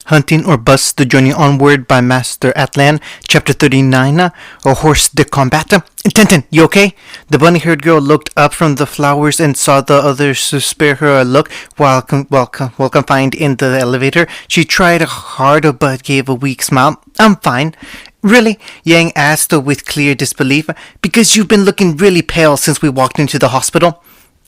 Hunting or Bust, The Journey Onward by Master Atlan, Chapter 39, A Horse de Combat. Tintin, you okay? The bunny-haired girl looked up from the flowers and saw the others spare her a look while confined in the elevator. She tried hard but gave a weak smile. I'm fine. Really? Yang asked with clear disbelief. Because you've been looking really pale since we walked into the hospital.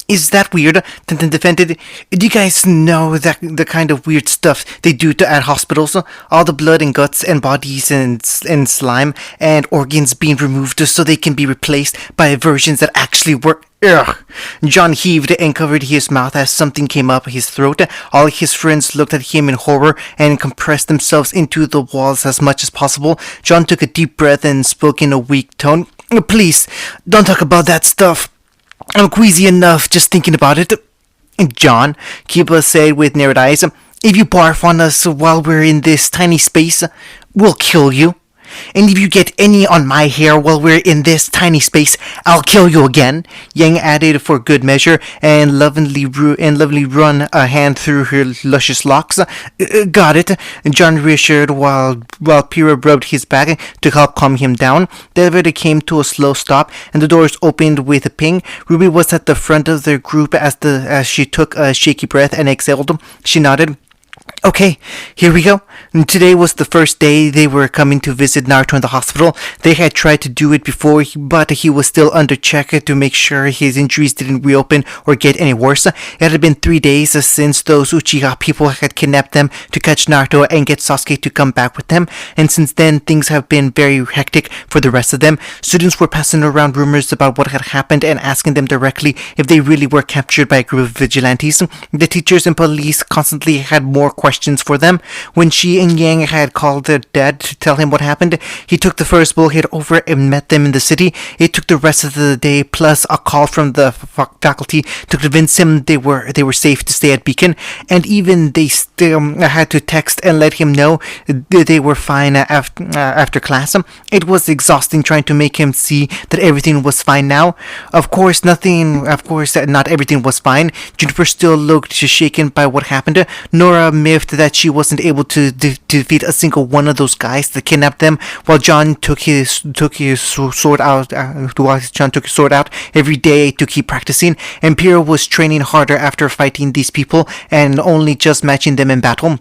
Is that weird? Tintin defended. Do you guys know that the kind of weird stuff they do at hospitals? All the blood and guts and bodies and slime and organs being removed so they can be replaced by versions that actually work. Ugh. John heaved and covered his mouth as something came up his throat. All his friends looked at him in horror and compressed themselves into the walls as much as possible. John took a deep breath and spoke in a weak tone. Please, don't talk about that stuff. I'm queasy enough just thinking about it. John, Kiba said with narrowed eyes, if you barf on us while we're in this tiny space, we'll kill you. And if you get any on my hair while we're in this tiny space, I'll kill you again. Yang added for good measure and lovingly run a hand through her luscious locks. Got it. John reassured while Pyrrha rubbed his back to help calm him down. The elevator came to a slow stop and the doors opened with a ping. Ruby was at the front of their group as she took a shaky breath and exhaled. She nodded. Okay, here we go. Today was the first day they were coming to visit Naruto in the hospital. They had tried to do it before, but he was still under check to make sure his injuries didn't reopen or get any worse. It had been 3 days since those Uchiha people had kidnapped them to catch Naruto and get Sasuke to come back with them, and since then things have been very hectic for the rest of them. Students were passing around rumors about what had happened and asking them directly if they really were captured by a group of vigilantes. The teachers and police constantly had more questions for them. When she and Yang had called their dad to tell him what happened, he took the first bulkhead over and met them in the city. It took the rest of the day plus a call from the faculty to convince him they were safe to stay at Beacon, and even they still had to text and let him know they were fine after class. It was exhausting trying to make him see that everything was fine now. Of course, not everything was fine. Juniper still looked shaken by what happened. Nora miffed that she wasn't able to defeat a single one of those guys that kidnapped them, while John took his sword out. Every day to keep practicing, and Pyrrha was training harder after fighting these people and only just matching them in battle.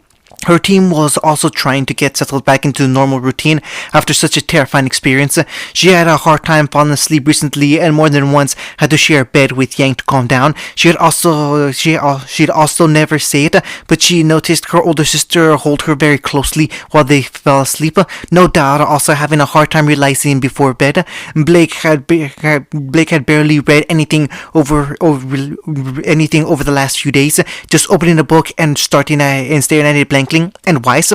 Her team was also trying to get settled back into the normal routine after such a terrifying experience. She had a hard time falling asleep recently and more than once had to share a bed with Yang to calm down. She'd also never say it, but she noticed her older sister hold her very closely while they fell asleep. No doubt also having a hard time realizing before bed. Blake had barely read anything over the last few days, just opening a book and staring at it blankly. And wise.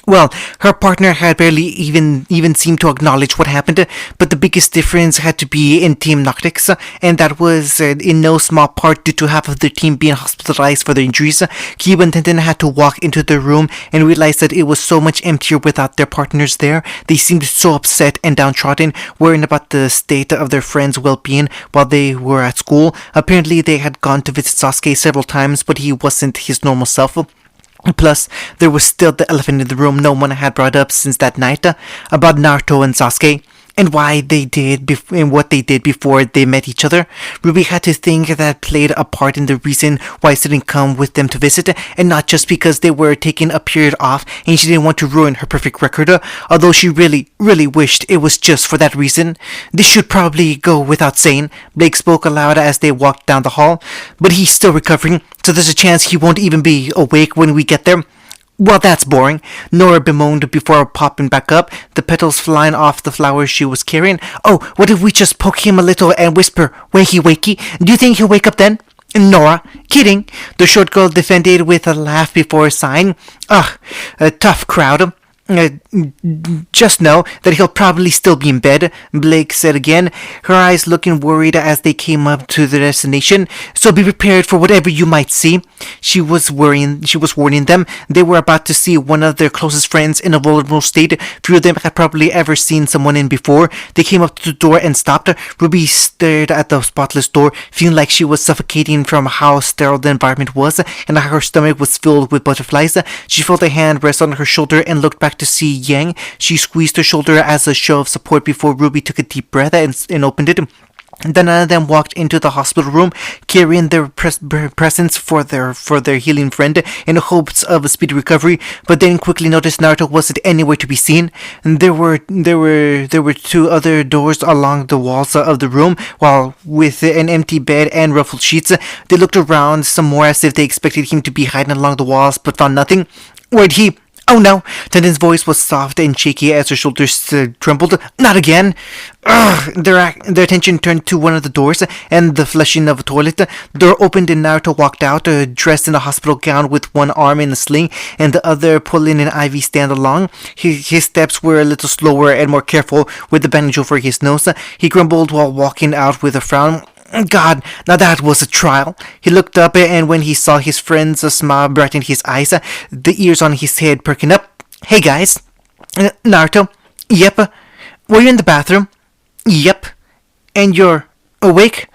Well, her partner had barely even seemed to acknowledge what happened, but the biggest difference had to be in Team Noctix, and that was in no small part due to half of their team being hospitalized for their injuries. Kiba and Tenten had to walk into the room and realize that it was so much emptier without their partners there. They seemed so upset and downtrodden, worrying about the state of their friends' well-being while they were at school. Apparently, they had gone to visit Sasuke several times, but he wasn't his normal self. Plus, there was still the elephant in the room no one had brought up since that night, about Naruto and Sasuke, and what they did before they met each other. Ruby had to think that played a part in the reason why she didn't come with them to visit, and not just because they were taking a period off and she didn't want to ruin her perfect record, although she really wished it was just for that reason. This should probably go without saying, Blake spoke aloud as they walked down the hall, but he's still recovering, so there's a chance he won't even be awake when we get there. Well, that's boring, Nora bemoaned before popping back up, the petals flying off the flowers she was carrying. Oh, what if we just poke him a little and whisper, wakey wakey? Do you think he'll wake up then? Nora, kidding, the short girl defended with a laugh before sighing. Ugh, a tough crowd. Uh, just know that he'll probably still be in bed, Blake said again, her eyes looking worried as they came up to the destination. So be prepared for whatever you might see. She was warning them. They were about to see one of their closest friends in a vulnerable state. Few of them had probably ever seen someone in before. They came up to the door and stopped. Ruby stared at the spotless door, feeling like she was suffocating from how sterile the environment was and how her stomach was filled with butterflies. She felt a hand rest on her shoulder and looked back to see Yang. She squeezed her shoulder as a show of support before Ruby took a deep breath and opened it. Then none of them walked into the hospital room, carrying their presents for their healing friend in hopes of a speedy recovery. But then quickly noticed Naruto wasn't anywhere to be seen. And there were two other doors along the walls of the room, while with an empty bed and ruffled sheets. They looked around some more as if they expected him to be hiding along the walls, but found nothing. Where'd he? Oh no! Tenden's voice was soft and shaky as her shoulders trembled. Not again! Ugh! Their attention turned to one of the doors and the flushing of a toilet. The door opened and Naruto walked out, dressed in a hospital gown with one arm in a sling and the other pulling an IV stand along. His steps were a little slower and more careful with the bandage over his nose. He grumbled while walking out with a frown. God, now that was a trial. He looked up, and when he saw his friends, a smile brightened his eyes, the ears on his head perking up. Hey guys. Naruto. Yep. Were you in the bathroom? Yep. And you're awake?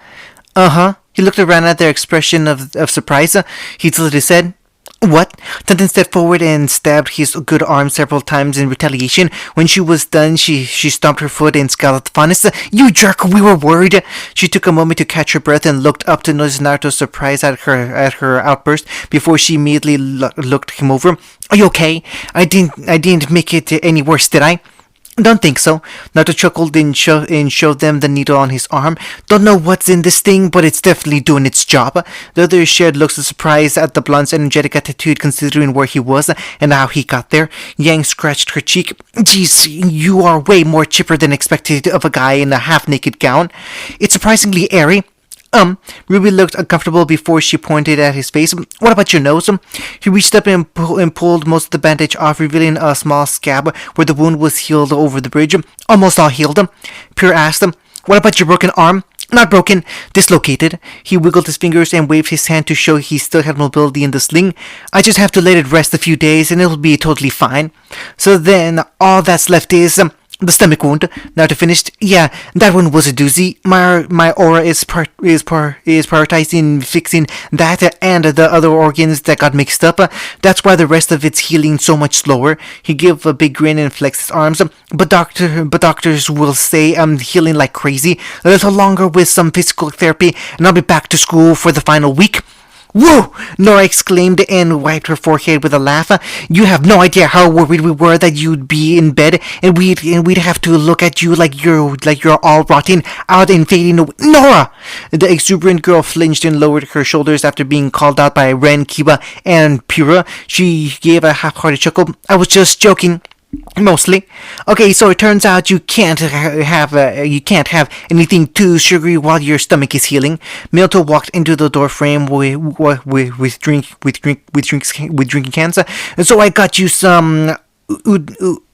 Uh-huh. He looked around at their expression of surprise. He tilted his head. What? Tenten stepped forward and stabbed his good arm several times in retaliation. When she was done, she stomped her foot and scowled at Faunus. You jerk, we were worried. She took a moment to catch her breath and looked up to notice Naruto's surprise at her outburst before she immediately looked him over. Are you okay? I didn't make it any worse, did I? Don't think so. Naruto chuckled and showed them the needle on his arm. Don't know what's in this thing, but it's definitely doing its job. The others shared looks of surprise at the blonde's energetic attitude considering where he was and how he got there. Yang scratched her cheek. Geez, you are way more chipper than expected of a guy in a half-naked gown. It's surprisingly airy. Ruby looked uncomfortable before she pointed at his face. What about your nose? He reached up and pulled most of the bandage off, revealing a small scab where the wound was healed over the bridge. Almost all healed. Pure asked, what about your broken arm? Not broken, dislocated. He wiggled his fingers and waved his hand to show he still had mobility in the sling. I just have to let it rest a few days and it'll be totally fine. So then, all that's left is... the stomach wound. Now to finished. Yeah, that one was a doozy. My aura is prioritizing fixing that and the other organs that got mixed up. That's why the rest of it's healing so much slower. He gave a big grin and flexed his arms. But doctors will say I'm healing like crazy. A little longer with some physical therapy, and I'll be back to school for the final week. Whoa! Nora exclaimed and wiped her forehead with a laugh. You have no idea how worried we were that you'd be in bed and we'd have to look at you like you're all rotting out and fading away. Nora! The exuberant girl flinched and lowered her shoulders after being called out by Ren, Kiba, and Pura. She gave a half-hearted chuckle. I was just joking. Mostly. Okay, so it turns out you can't have anything too sugary while your stomach is healing. Minato walked into the door frame with drinking cans. So I got you some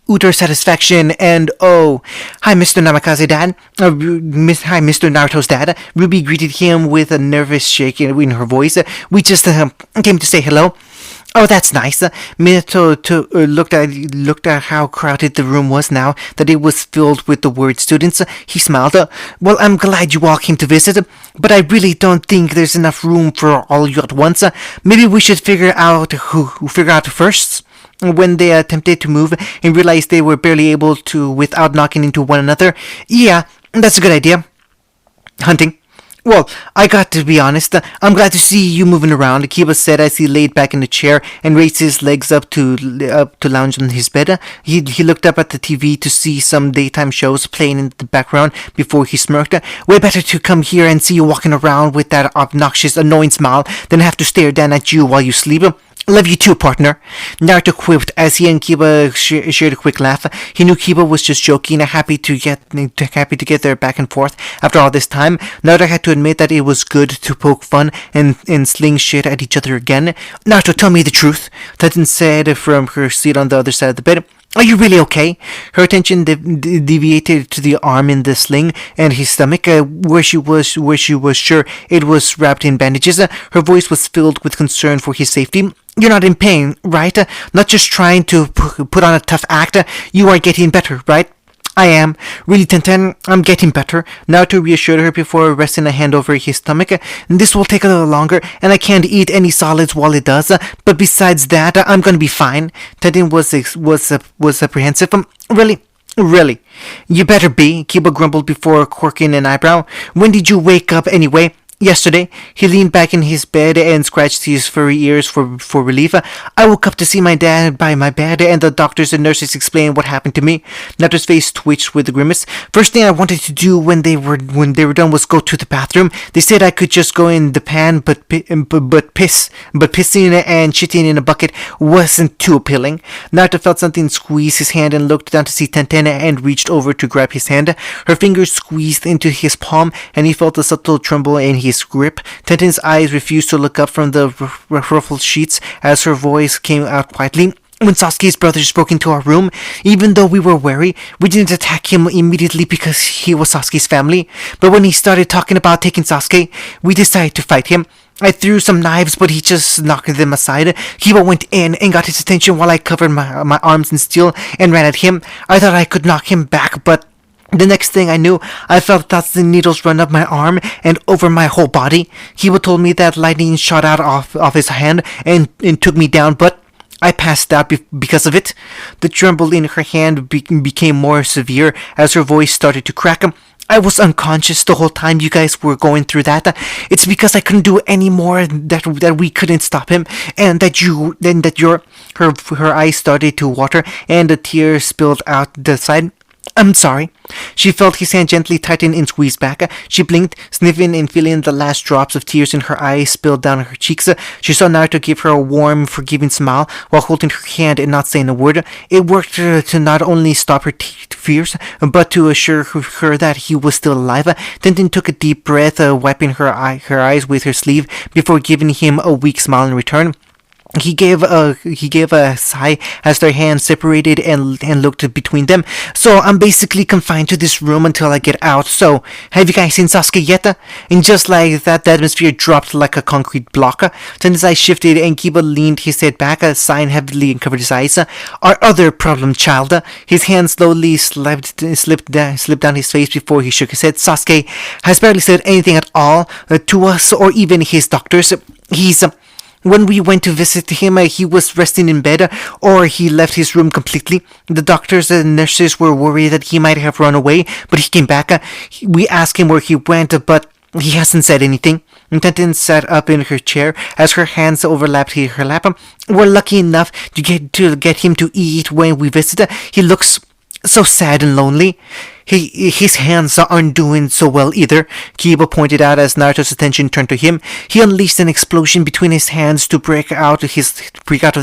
utter satisfaction and hi Mr. Namikaze dad. Hi Mr. Naruto's dad. Ruby greeted him with a nervous shake in her voice. We just came to say hello. Oh, that's nice. Minato looked at how crowded the room was now that it was filled with the word students. He smiled. Well, I'm glad you all came to visit, but I really don't think there's enough room for all you at once. Maybe we should figure out first. When they attempted to move and realized they were barely able to without knocking into one another. Yeah, that's a good idea. Hunting. Well, I got to be honest, I'm glad to see you moving around, Kiba said as he laid back in the chair and raised his legs up to lounge on his bed. He looked up at the TV to see some daytime shows playing in the background before he smirked. Way better to come here and see you walking around with that obnoxious, annoying smile than have to stare down at you while you sleep. Love you too, partner. Naruto quipped as he and Kiba shared a quick laugh. He knew Kiba was just joking, happy to get their back and forth after all this time. Naruto had to admit that it was good to poke fun and sling shit at each other again. Naruto, tell me the truth, Tenten said from her seat on the other side of the bed. Are you really okay? Her attention deviated to the arm in the sling and his stomach, where she was sure it was wrapped in bandages. Her voice was filled with concern for his safety. You're not in pain, right? Not just trying to put on a tough act. You are getting better, right? I am. Really, Tintin, I'm getting better. Naruto reassured her before resting a hand over his stomach. This will take a little longer, and I can't eat any solids while it does. But besides that, I'm gonna be fine. Tintin was apprehensive. Really? Really? You better be, Kiba grumbled before quirking an eyebrow. When did you wake up anyway? Yesterday, he leaned back in his bed and scratched his furry ears for relief. I woke up to see my dad by my bed, and the doctors and nurses explained what happened to me. Naruto's face twitched with a grimace. First thing I wanted to do when they were done was go to the bathroom. They said I could just go in the pan, but pissing and shitting in a bucket wasn't too appealing. Naruto felt something squeeze his hand and looked down to see Tenten and reached over to grab his hand. Her fingers squeezed into his palm, and he felt a subtle tremble in his grip. Tenten's eyes refused to look up from the ruffled sheets as her voice came out quietly. When Sasuke's brothers broke into our room, even though we were wary, we didn't attack him immediately because he was Sasuke's family. But when he started talking about taking Sasuke, we decided to fight him. I threw some knives, but he just knocked them aside. Kiba went in and got his attention while I covered my arms in steel and ran at him. I thought I could knock him back, but the next thing I knew, I felt thousands of needles run up my arm and over my whole body. Kiba told me that lightning shot out off his hand and took me down, but I passed out because of it. The tremble in her hand became more severe as her voice started to crack. I was unconscious the whole time you guys were going through that. It's because I couldn't do any more that we couldn't stop him, and her eyes started to water and the tears spilled out the side. I'm sorry. She felt his hand gently tighten and squeeze back. She blinked, sniffing and feeling the last drops of tears in her eyes spill down her cheeks. She saw Naruto give her a warm, forgiving smile while holding her hand and not saying a word. It worked to not only stop her fears, but to assure her that he was still alive. Tenten took a deep breath, wiping her eyes with her sleeve before giving him a weak smile in return. He gave a sigh as their hands separated and looked between them. So I'm basically confined to this room until I get out. So have you guys seen Sasuke yet? And just like that, the atmosphere dropped like a concrete block. Then his eyes shifted and Kiba leaned his head back, sighing heavily and covered his eyes. Our other problem child. His hand slowly slipped down his face before he shook his head. Sasuke has barely said anything at all to us or even his doctors. When we went to visit him, he was resting in bed, or he left his room completely. The doctors and nurses were worried that he might have run away, but he came back. We asked him where he went, but he hasn't said anything. Tenten sat up in her chair as her hands overlapped her lap. We're lucky enough to get him to eat when we visit. He looks so sad and lonely. His hands aren't doing so well either, Kiba pointed out as Naruto's attention turned to him. He unleashed an explosion between his hands to break out of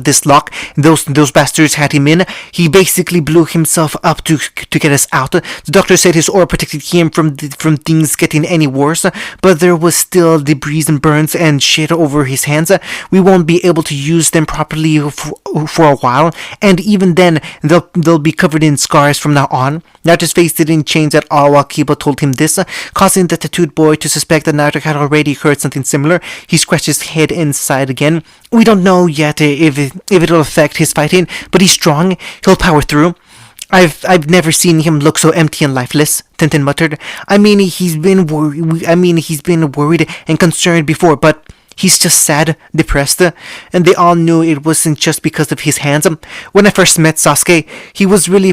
this lock those bastards had him in. He basically blew himself up to get us out. The doctor said his aura protected him from things getting any worse, but there was still debris and burns and shit over his hands. We won't be able to use them properly for a while, and even then they'll be covered in scars from now on. Naruto's face didn't change at all while Kiba told him this, causing the tattooed boy to suspect that Naruto had already heard something similar. He scratched his head inside again. We don't know yet if it'll affect his fighting, but he's strong. He'll power through. I've never seen him look so empty and lifeless, Tenten muttered. He's been worried and concerned before, but he's just sad, depressed, and they all knew it wasn't just because of his hands. When I first met Sasuke, he was really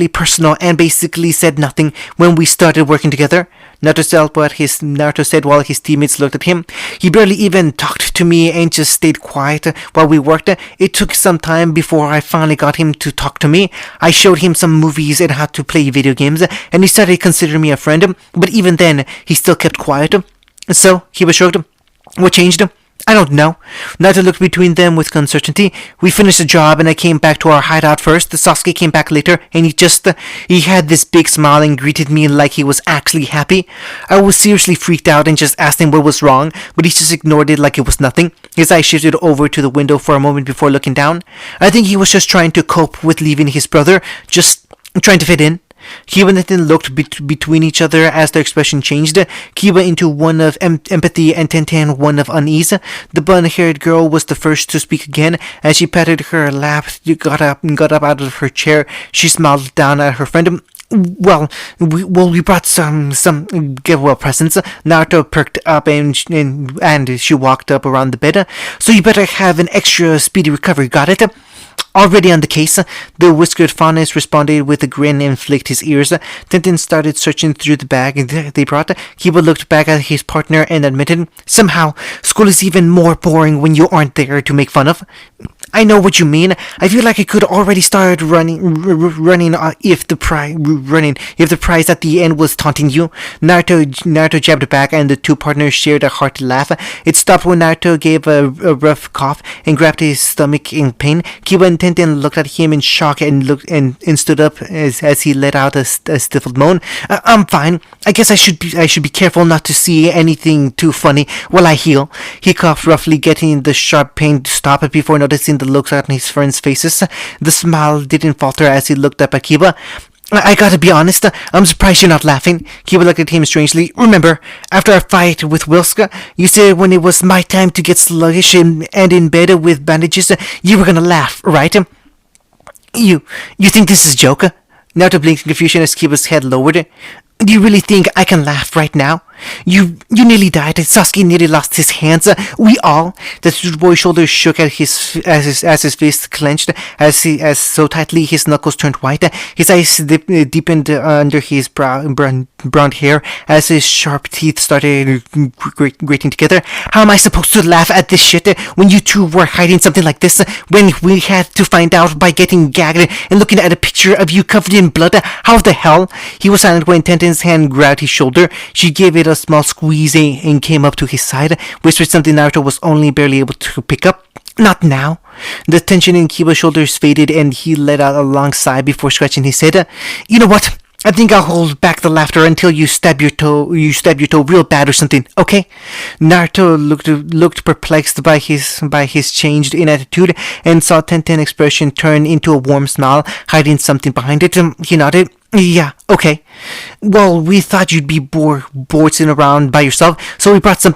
personal and basically said nothing when we started working together. Naruto said while his teammates looked at him. He barely even talked to me and just stayed quiet while we worked. It took some time before I finally got him to talk to me. I showed him some movies and how to play video games, and he started considering me a friend, but even then, he still kept quiet. So, Kiba shrugged. What changed? I don't know. Naruto looked between them with uncertainty. We finished the job and I came back to our hideout first. Sasuke came back later and he had this big smile and greeted me like he was actually happy. I was seriously freaked out and just asked him what was wrong, but he just ignored it like it was nothing. His eyes shifted over to the window for a moment before looking down. I think he was just trying to cope with leaving his brother, just trying to fit in. Kiba and Tenten looked between each other as their expression changed. Kiba into one of empathy and Tenten one of unease. The blonde-haired girl was the first to speak again. As she patted her lap, got up out of her chair. She smiled down at her friend. We brought some giveaway presents. Naruto perked up and she walked up around the bed. So you better have an extra speedy recovery, got it? Already on the case, the whiskered faunus responded with a grin and flicked his ears. Tenten started searching through the bag they brought. Kiba looked back at his partner and admitted, "Somehow, school is even more boring when you aren't there to make fun of." "I know what you mean. I feel like I could already start running if the prize at the end was taunting you." Naruto jabbed back, and the two partners shared a hearty laugh. It stopped when Naruto gave a rough cough and grabbed his stomach in pain. Kiba and Tenten looked at him in shock and stood up as he let out a stifled moan. "I'm fine. I guess I should be careful not to see anything too funny while I heal." He coughed roughly, getting the sharp pain to stop before noticing the looks on his friends' faces. The smile didn't falter as he looked up at Kiba. "I gotta be honest, I'm surprised you're not laughing." Kiba looked at him strangely. "Remember, after our fight with Wilska, you said when it was my time to get sluggish and in bed with bandages, you were gonna laugh, right? You think this is a joke?" Naruto blinked in confusion as Kiba's head lowered. "Do you really think I can laugh right now? You nearly died. Sasuke nearly lost his hands. We all." The little boy's shoulders shook at as his fist clenched as so tightly his knuckles turned white. His eyes deepened under his brown hair as his sharp teeth started grating together. "How am I supposed to laugh at this shit when you two were hiding something like this? When we had to find out by getting gagged and looking at a picture of you covered in blood? How the hell?" He was silent when Tenten's hand grabbed his shoulder. She gave it a small squeeze and came up to his side, whispered something Naruto was only barely able to pick up. "Not now." The tension in Kiba's shoulders faded and he let out a long sigh before scratching his head. "You know what? I think I'll hold back the laughter until you stab your toe real bad or something, okay?" Naruto looked perplexed by his changed in attitude and saw Tenten's expression turn into a warm smile, hiding something behind it. He nodded. "Yeah, okay. Well, we thought you'd be bored sitting around by yourself, so we brought some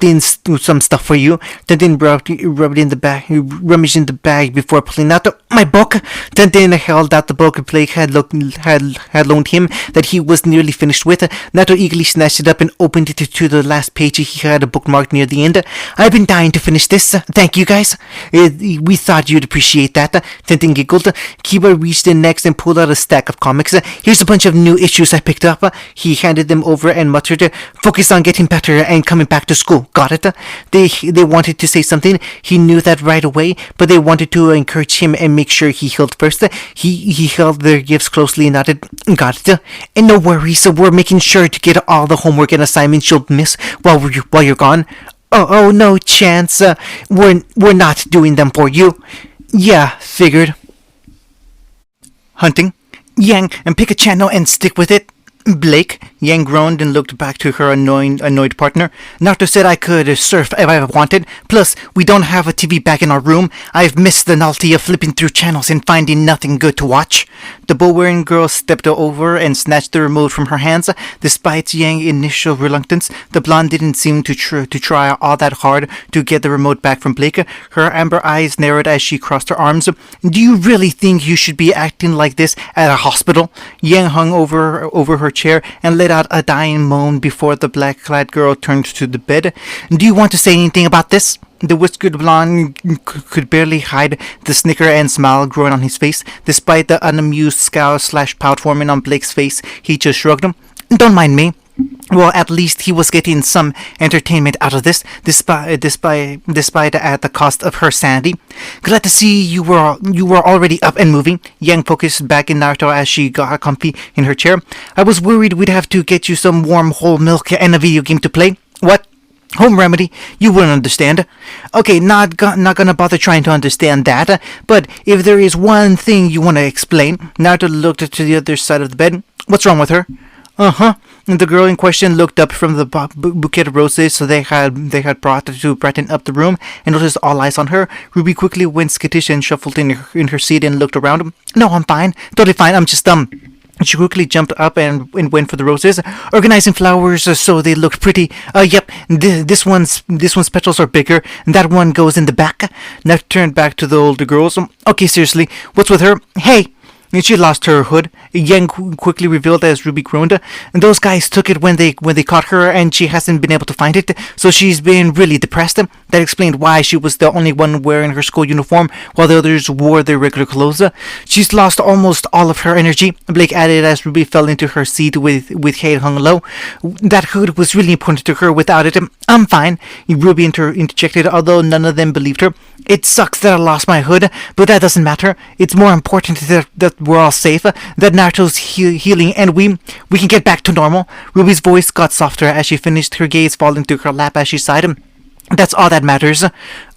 stuff for you." Tenten rummaged in the bag before pulling out my book. Tenten held out the book Blake had loaned him that he was nearly finished with. Naruto eagerly snatched it up and opened it to the last page he had bookmarked near the end. "I've been dying to finish this. Thank you, guys. We thought you'd appreciate that." Tenten giggled. Kiba reached in next and pulled out a stack of comics. "Here's a bunch of new issues I picked up." He handed them over and muttered, "Focus on getting better and coming back to school. Got it?" They wanted to say something. He knew that right away, but they wanted to encourage him and make sure he healed first. He held their gifts closely and nodded. "Got it. And no worries, we're making sure to get all the homework and assignments you'll miss while you're gone." Oh, no chance. We're not doing them for you." "Yeah, figured." Hunting. "Yang, and pick a channel and stick with it." "Blake?" Yang groaned and looked back to her annoyed partner. "Naruto said I could surf if I wanted. Plus, we don't have a TV back in our room. I've missed the novelty of flipping through channels and finding nothing good to watch." The bow-wearing girl stepped over and snatched the remote from her hands. Despite Yang's initial reluctance, the blonde didn't seem to try all that hard to get the remote back from Blake. Her amber eyes narrowed as she crossed her arms. "Do you really think you should be acting like this at a hospital?" Yang hung over her chair and let out a dying moan before the black-clad girl turned to the bed. "Do you want to say anything about this?" The whiskered blonde could barely hide the snicker and smile growing on his face. Despite the unamused scowl/pout forming on Blake's face, he just shrugged. "Don't mind me. Well, at least he was getting some entertainment out of this, despite at the cost of her sanity. Glad to see you were already up and moving." Yang focused back in Naruto as she got comfy in her chair. "I was worried we'd have to get you some warm whole milk and a video game to play." "What? Home remedy, you wouldn't understand. Okay, not gonna bother trying to understand that, but if there is one thing you want to explain. Naruto looked to the other side of the bed. What's wrong with her? Uh-huh. And the girl in question looked up from the bouquet of roses they had brought to brighten up the room and noticed all eyes on her. Ruby quickly went skittish and shuffled in her seat and looked around. No, I'm fine. Totally fine. I'm just She quickly jumped up and went for the roses, organizing flowers so they looked pretty. Yep, this one's petals are bigger, and that one goes in the back. Now turned back to the older girls. Okay, seriously, what's with her? Hey! And she lost her hood. Yang quickly revealed as Ruby groaned. And those guys took it when they caught her, and she hasn't been able to find it. So she's been really depressed. That explained why she was the only one wearing her school uniform, while the others wore their regular clothes. She's lost almost all of her energy. Blake added as Ruby fell into her seat with head hung low. That hood was really important to her. Without it, I'm fine. Ruby interjected, although none of them believed her. It sucks that I lost my hood, but that doesn't matter. It's more important that we're all safe, that Naruto's healing, and we can get back to normal. Ruby's voice got softer as she finished, her gaze falling to her lap as she sighed. That's all that matters.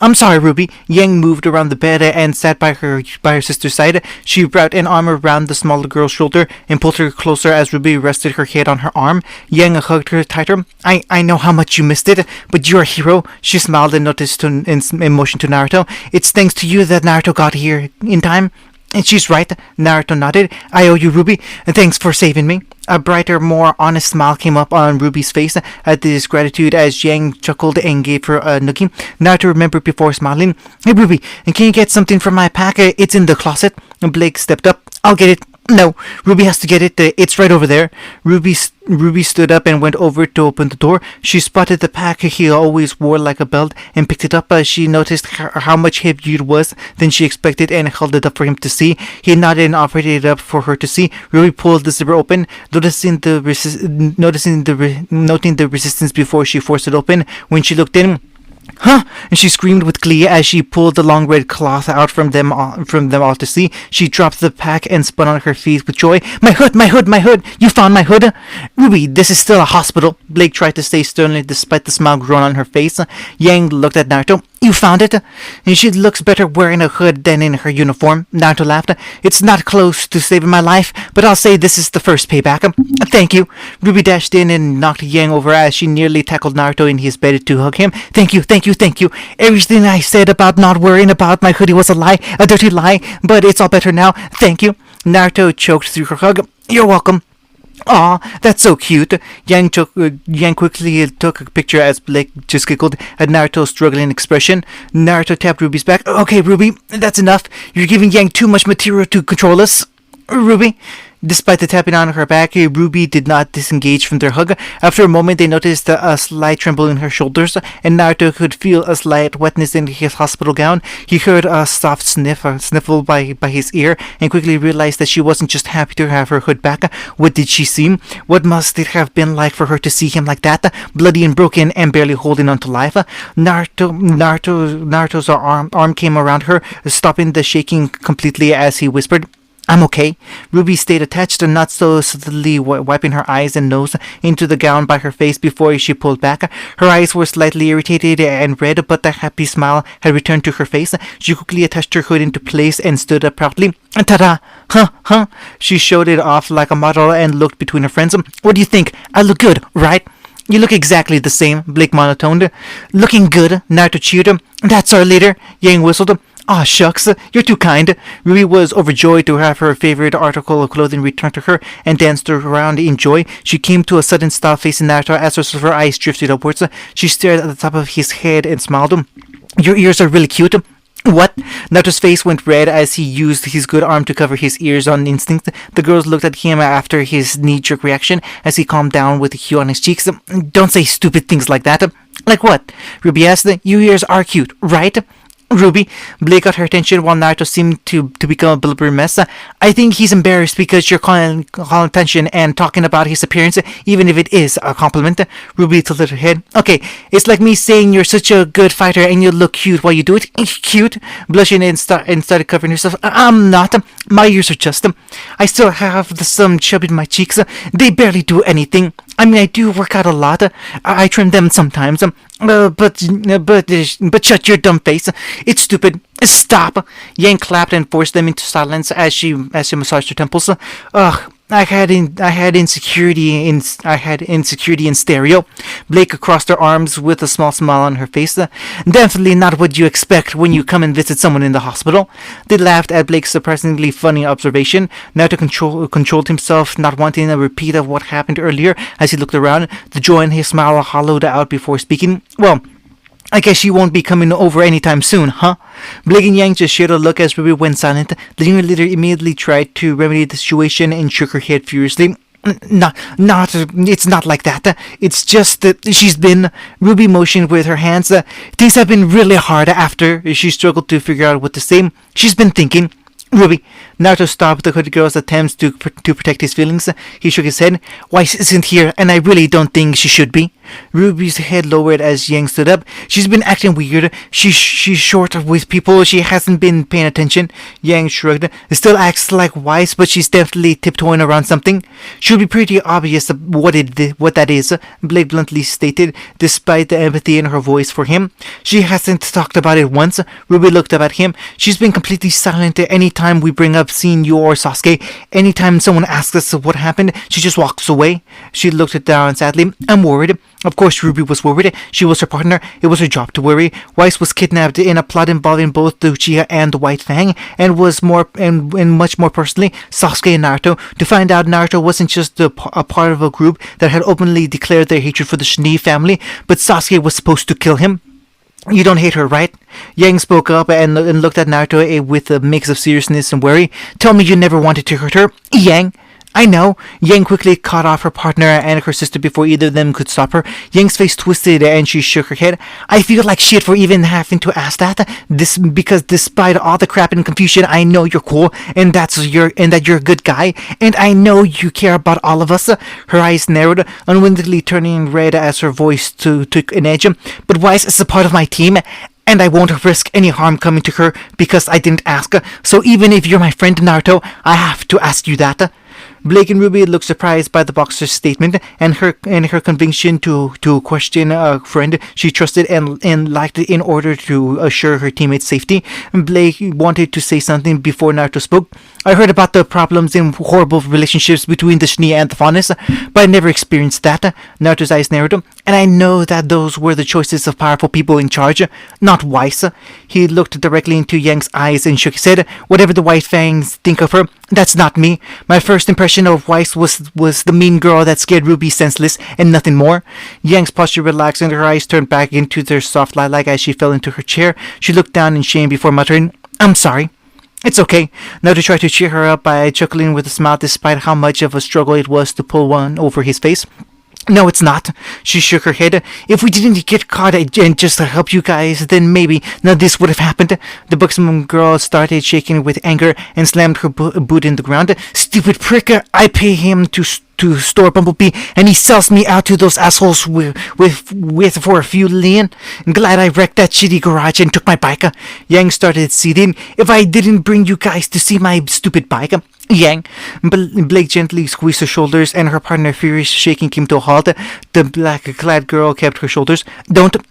I'm sorry, Ruby. Yang moved around the bed and sat by her sister's side. She wrapped an arm around the smaller girl's shoulder and pulled her closer as Ruby rested her head on her arm. Yang hugged her tighter. I know how much you missed it, but you're a hero. She smiled and noticed in motion to Naruto. It's thanks to you that Naruto got here in time. And she's right, Naruto nodded. I owe you, Ruby, and thanks for saving me. A brighter, more honest smile came up on Ruby's face at this gratitude as Yang chuckled and gave her a noogie. Naruto remembered before smiling. Hey, Ruby, and can you get something from my pack? It's in the closet. Blake stepped up. I'll get it. No, Ruby has to get it. It's right over there. Ruby stood up and went over to open the door. She spotted the pack he always wore like a belt and picked it up. She noticed how much heavier it was than she expected and held it up for him to see. He nodded and offered it up for her to see. Ruby pulled the zipper open, noting the resistance before she forced it open. When she looked in, huh! And she screamed with glee as she pulled the long red cloth out from them all to see. She dropped the pack and spun on her feet with joy. My hood! My hood! My hood! You found my hood! Ruby, this is still a hospital. Blake tried to say sternly despite the smile grown on her face. Yang looked at Naruto. You found it? And she looks better wearing a hood than in her uniform. Naruto laughed. It's not close to saving my life, but I'll say this is the first payback. Thank you. Ruby dashed in and knocked Yang over as she nearly tackled Naruto in his bed to hug him. Thank you, thank you, thank you. Everything I said about not worrying about my hoodie was a lie, a dirty lie, but it's all better now. Thank you. Naruto choked through her hug. You're welcome. Aw, that's so cute. Yang quickly took a picture as Blake just giggled at Naruto's struggling expression. Naruto tapped Ruby's back. Okay, Ruby, that's enough. You're giving Yang too much material to control us. Ruby. Despite the tapping on her back, Ruby did not disengage from their hug. After a moment, they noticed a slight tremble in her shoulders, and Naruto could feel a slight wetness in his hospital gown. He heard a soft sniffle by his ear, and quickly realized that she wasn't just happy to have her hood back. What did she see? What must it have been like for her to see him like that, bloody and broken and barely holding on to life? Naruto's arm came around her, stopping the shaking completely as he whispered, I'm okay. Ruby stayed attached and not so subtly wiping her eyes and nose into the gown by her face before she pulled back. Her eyes were slightly irritated and red, but the happy smile had returned to her face. She quickly attached her hood into place and stood up proudly. Ta-da! Huh? She showed it off like a model and looked between her friends. What do you think? I look good, right? You look exactly the same, Blake monotoned. Looking good, Naruto cheered. That's our leader, Yang whistled. Aw, shucks, you're too kind. Ruby was overjoyed to have her favorite article of clothing returned to her and danced around in joy. She came to a sudden stop facing Naruto as her eyes drifted upwards. She stared at the top of his head and smiled. Your ears are really cute. What? Naruto's face went red as he used his good arm to cover his ears on instinct. The girls looked at him after his knee-jerk reaction as he calmed down with a hue on his cheeks. Don't say stupid things like that. Like what? Ruby asked. Your ears are cute, right? Ruby, Blake got her attention while Naruto seemed to become a blubbering mess. I think he's embarrassed because you're calling attention and talking about his appearance, even if it is a compliment. Ruby tilted her head. Okay, it's like me saying you're such a good fighter and you look cute while you do it. Cute? Blushing and started covering herself. I'm not. My ears are just, I still have some chub in my cheeks. They barely do anything. I mean, I do work out a lot. I trim them sometimes. But shut your dumb face. It's stupid. Stop. Yang clapped and forced them into silence as she massaged her temples. Ugh. I had insecurity in stereo. Blake crossed her arms with a small smile on her face. Definitely not what you expect when you come and visit someone in the hospital. They laughed at Blake's surprisingly funny observation. Naruto controlled himself, not wanting a repeat of what happened earlier as he looked around. The joy in his smile hollowed out before speaking. Well, I guess she won't be coming over anytime soon, huh? Blake and Yang just shared a look as Ruby went silent. The junior leader immediately tried to remedy the situation and shook her head furiously. It's not like that. It's just that she's been... Ruby motioned with her hands. Things have been really hard after she struggled to figure out what to say. She's been thinking. Ruby. Naruto stopped the hooded girl's attempts to protect his feelings. He shook his head. Weiss isn't here, and I really don't think she should be. Ruby's head lowered as Yang stood up. She's been acting weird. She's short with people. She hasn't been paying attention. Yang shrugged. It still acts like Weiss, but she's definitely tiptoeing around something. She'll be pretty obvious what that is, Blake bluntly stated, despite the empathy in her voice for him. She hasn't talked about it once. Ruby looked up at him. She's been completely silent any time we bring up seeing you or Sasuke. Anytime someone asks us what happened, she just walks away. She looked down sadly. I'm worried. Of course Ruby was worried. She was her partner. It was her job to worry. Weiss was kidnapped in a plot involving both the Uchiha and the White Fang, and was much more personally Sasuke and Naruto. To find out Naruto wasn't just a part of a group that had openly declared their hatred for the Shinii family, but Sasuke was supposed to kill him. You don't hate her, right? Yang spoke up and looked at Naruto with a mix of seriousness and worry. Tell me you never wanted to hurt her. Yang! I know. Yang quickly cut off her partner and her sister before either of them could stop her. Yang's face twisted and she shook her head. I feel like shit for even having to ask that. Because despite all the crap and confusion, I know you're cool and that you're a good guy, and I know you care about all of us. Her eyes narrowed, unwillingly turning red as her voice took an edge. But Weiss is a part of my team, and I won't risk any harm coming to her because I didn't ask. So even if you're my friend Naruto, I have to ask you that. Blake and Ruby looked surprised by the boxer's statement and her conviction to question a friend she trusted and liked in order to assure her teammates' safety. Blake wanted to say something before Naruto spoke. I heard about the problems and horrible relationships between the Shinii and the Faunas, but I never experienced that. Naruto's eyes narrowed, and I know that those were the choices of powerful people in charge, not Weiss. He looked directly into Yang's eyes and shook his head. Whatever the White Fangs think of her, that's not me. My first impression of Weiss was the mean girl that scared Ruby senseless and nothing more. Yang's posture relaxed and her eyes turned back into their soft lilac as she fell into her chair. She looked down in shame before muttering, I'm sorry. It's okay. Naruto tried to cheer her up by chuckling with a smile despite how much of a struggle it was to pull one over his face. No, it's not. She shook her head. If we didn't get caught and just to help you guys, then maybe none of this would have happened. The buxom girl started shaking with anger and slammed her boot in the ground. Stupid prick! I pay him to store Bumblebee, and he sells me out to those assholes with for a few lien. I'm glad I wrecked that shitty garage and took my bike. Yang started seething. If I didn't bring you guys to see my stupid bike, Yang. Blake gently squeezed her shoulders, and her partner, furious shaking, came to a halt. The black-clad girl kept her shoulders.